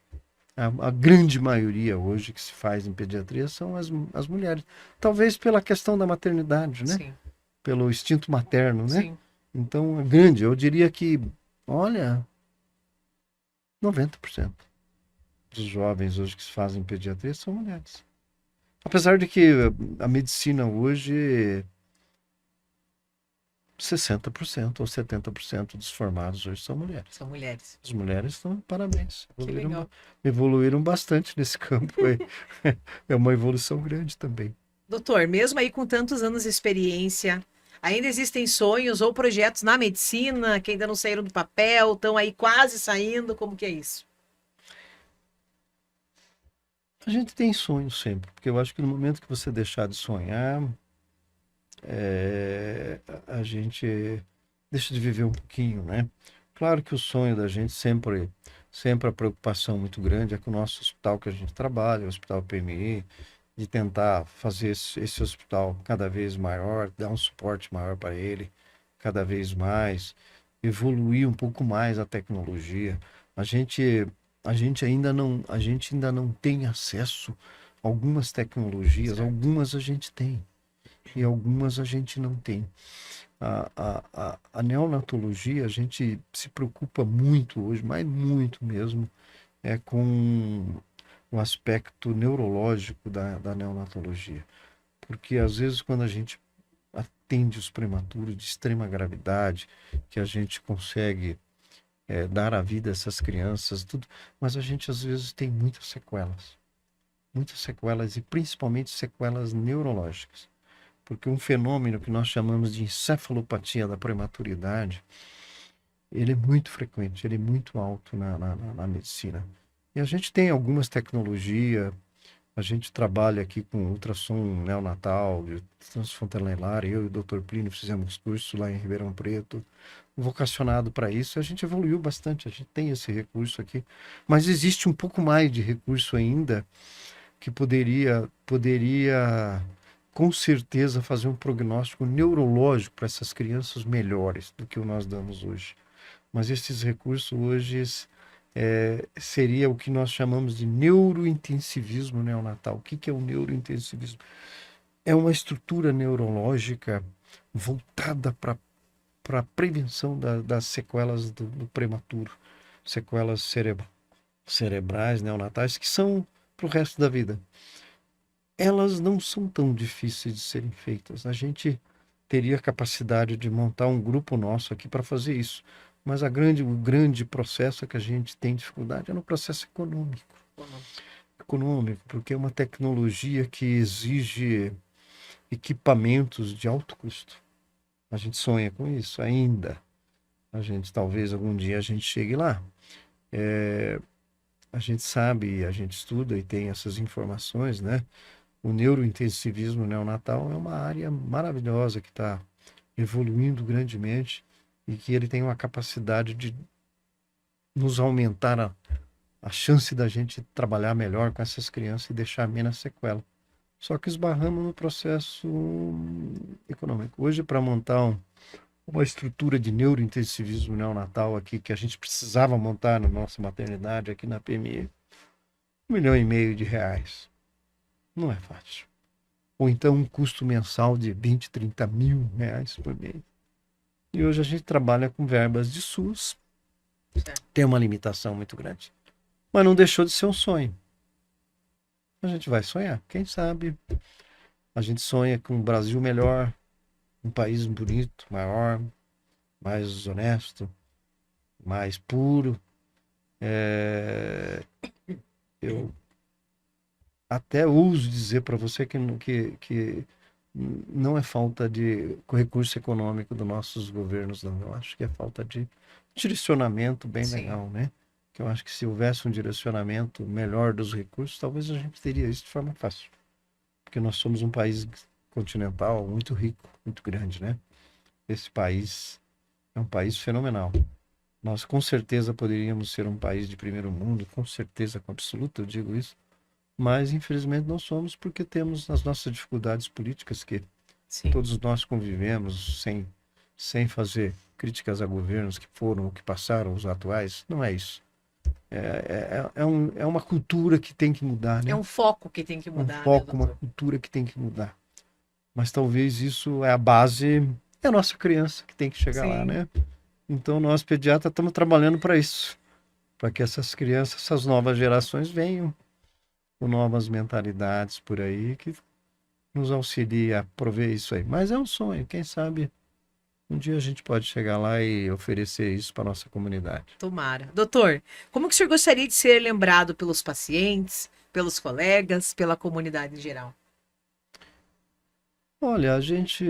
A grande maioria hoje que se faz em pediatria são as mulheres. Talvez pela questão da maternidade, né? Sim, Pelo instinto materno, né? sim. Então, é grande. Eu diria que, olha, 90% dos jovens hoje que se fazem pediatria são mulheres. Apesar de que a medicina hoje, 60% ou 70% dos formados hoje são mulheres. São mulheres. As mulheres estão, parabéns, Que legal. evoluíram bastante nesse campo aí. É uma evolução grande também. Doutor, mesmo aí com tantos anos de experiência, ainda existem sonhos ou projetos na medicina que ainda não saíram do papel, estão aí quase saindo? Como que é isso? A gente tem sonhos sempre, porque eu acho que no momento que você deixar de sonhar, a gente deixa de viver um pouquinho, né? Claro que o sonho da gente sempre a preocupação muito grande é com o nosso hospital que a gente trabalha, o Hospital PMI, de tentar fazer esse hospital cada vez maior, dar um suporte maior para ele, cada vez mais, evoluir um pouco mais a tecnologia. A gente, a gente ainda não tem acesso a algumas tecnologias, Certo. algumas a gente tem e algumas a gente não tem. A neonatologia, a gente se preocupa muito hoje, mas muito mesmo, com o aspecto neurológico da neonatologia. Porque às vezes quando a gente atende os prematuros de extrema gravidade, que a gente consegue dar a vida a essas crianças, tudo, mas a gente às vezes tem muitas sequelas e principalmente sequelas neurológicas. Porque um fenômeno que nós chamamos de encefalopatia da prematuridade, ele é muito frequente, ele é muito alto na medicina. E a gente tem algumas tecnologias, a gente trabalha aqui com ultrassom neonatal, de transfrontalar, eu e o Dr. Plínio fizemos curso lá em Ribeirão Preto, vocacionado para isso, a gente evoluiu bastante, a gente tem esse recurso aqui, mas existe um pouco mais de recurso ainda que poderia com certeza fazer um prognóstico neurológico para essas crianças melhores do que o nós damos hoje. Mas esses recursos hoje seria o que nós chamamos de neurointensivismo neonatal. O que é o neurointensivismo? É uma estrutura neurológica voltada para a prevenção das sequelas do prematuro, sequelas cerebrais neonatais que são para o resto da vida. Elas não são tão difíceis de serem feitas. A gente teria capacidade de montar um grupo nosso aqui para fazer isso. Mas o grande processo que a gente tem dificuldade é no processo econômico. Econômico, porque é uma tecnologia que exige equipamentos de alto custo. A gente sonha com isso ainda. A gente talvez algum dia a gente chegue lá. A gente sabe, a gente estuda e tem essas informações, né? O neurointensivismo neonatal é uma área maravilhosa que está evoluindo grandemente e que ele tem uma capacidade de nos aumentar a chance da gente trabalhar melhor com essas crianças e deixar menos sequela. Só que esbarramos no processo econômico. Hoje, para montar uma estrutura de neurointensivismo neonatal aqui, que a gente precisava montar na nossa maternidade aqui na PMI, R$ 1,5 milhão. Não é fácil. Ou então um custo mensal de 20, 30 mil reais por mês. E hoje a gente trabalha com verbas de SUS. Tem uma limitação muito grande. Mas não deixou de ser um sonho. A gente vai sonhar. Quem sabe a gente sonha com um Brasil melhor, um país bonito, maior, mais honesto, mais puro. Eu até ouso dizer para você que não é falta de recurso econômico dos nossos governos, não. Eu acho que é falta de direcionamento bem Sim. legal, né? Que eu acho que se houvesse um direcionamento melhor dos recursos, talvez a gente teria isso de forma fácil. Porque nós somos um país continental muito rico, muito grande, né? Esse país é um país fenomenal. Nós com certeza poderíamos ser um país de primeiro mundo, com certeza, com absoluta, eu digo isso. Mas infelizmente não somos, porque temos as nossas dificuldades políticas que Sim. todos nós convivemos sem fazer críticas a governos que foram ou que passaram, os atuais. Não é isso. É uma cultura que tem que mudar, né? É um foco que tem que Um mudar, foco, né, uma doutor? cultura que tem que mudar. Mas talvez isso é a base, é a nossa criança que tem que chegar lá, Sim. né? Então nós pediatras estamos trabalhando para isso, para que essas crianças, essas novas gerações venham com novas mentalidades por aí que nos auxilia a prover isso aí. Mas é um sonho, quem sabe um dia a gente pode chegar lá e oferecer isso para nossa comunidade. Tomara. Doutor, como que o senhor gostaria de ser lembrado pelos pacientes, pelos colegas, pela comunidade em geral? Olha, a gente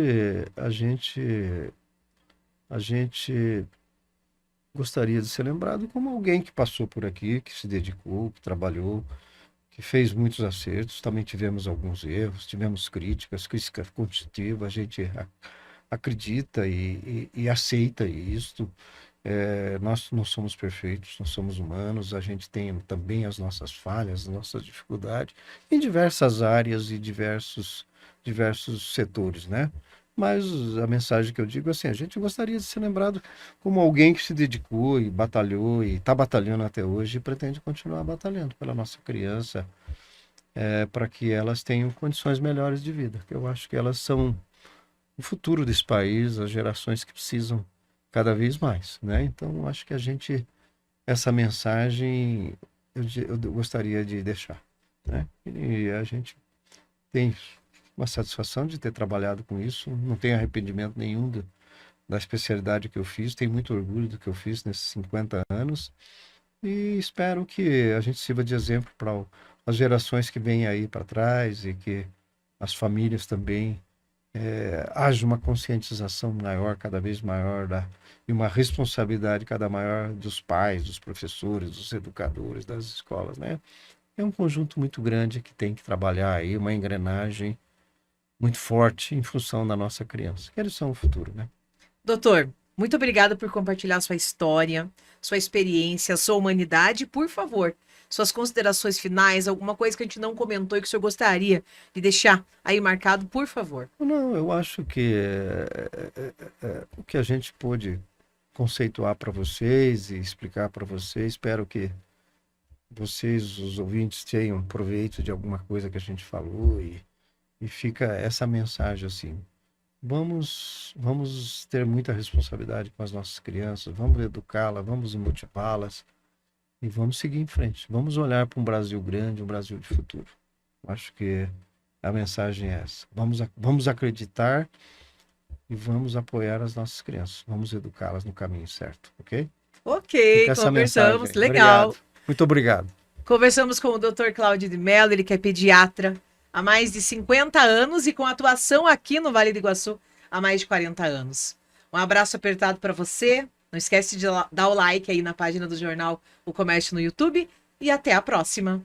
gostaria de ser lembrado como alguém que passou por aqui, que se dedicou, que trabalhou, que fez muitos acertos. Também tivemos alguns erros, tivemos críticas construtivas. A gente acredita e aceita isso. Nós não somos perfeitos, nós somos humanos, a gente tem também as nossas falhas, as nossas dificuldades em diversas áreas e diversos setores, né? Mas a mensagem que eu digo é assim, a gente gostaria de ser lembrado como alguém que se dedicou e batalhou e está batalhando até hoje e pretende continuar batalhando pela nossa criança, para que elas tenham condições melhores de vida. Eu acho que elas são o futuro desse país, as gerações que precisam cada vez mais, né? Então, acho que essa mensagem eu gostaria de deixar, né? E a gente tem uma satisfação de ter trabalhado com isso, não tenho arrependimento nenhum da especialidade que eu fiz, tenho muito orgulho do que eu fiz nesses 50 anos e espero que a gente sirva de exemplo para as gerações que vêm aí para trás e que as famílias também haja uma conscientização maior, cada vez maior, e uma responsabilidade cada maior dos pais, dos professores, dos educadores, das escolas, né? É um conjunto muito grande que tem que trabalhar aí, uma engrenagem muito forte em função da nossa criança, que eles são o futuro, né? Doutor, muito obrigada por compartilhar sua história, sua experiência, sua humanidade. Por favor, suas considerações finais, alguma coisa que a gente não comentou e que o senhor gostaria de deixar aí marcado, por favor. Não, eu acho que o que a gente pôde conceituar para vocês e explicar para vocês, espero que vocês, os ouvintes, tenham proveito de alguma coisa que a gente falou e fica essa mensagem assim. Vamos ter muita responsabilidade com as nossas crianças, vamos educá-las, vamos motivá-las e vamos seguir em frente. Vamos olhar para um Brasil grande, um Brasil de futuro. Acho que a mensagem é essa. Vamos acreditar e vamos apoiar as nossas crianças. Vamos educá-las no caminho certo, ok? Ok, Fica essa conversamos, mensagem. legal. Obrigado. Muito obrigado. Conversamos com o Dr. Cláudio de Mello, ele que é pediatra há mais de 50 anos e com atuação aqui no Vale do Iguaçu há mais de 40 anos. Um abraço apertado para você. Não esquece de dar o like aí na página do jornal O Comércio no YouTube e até a próxima.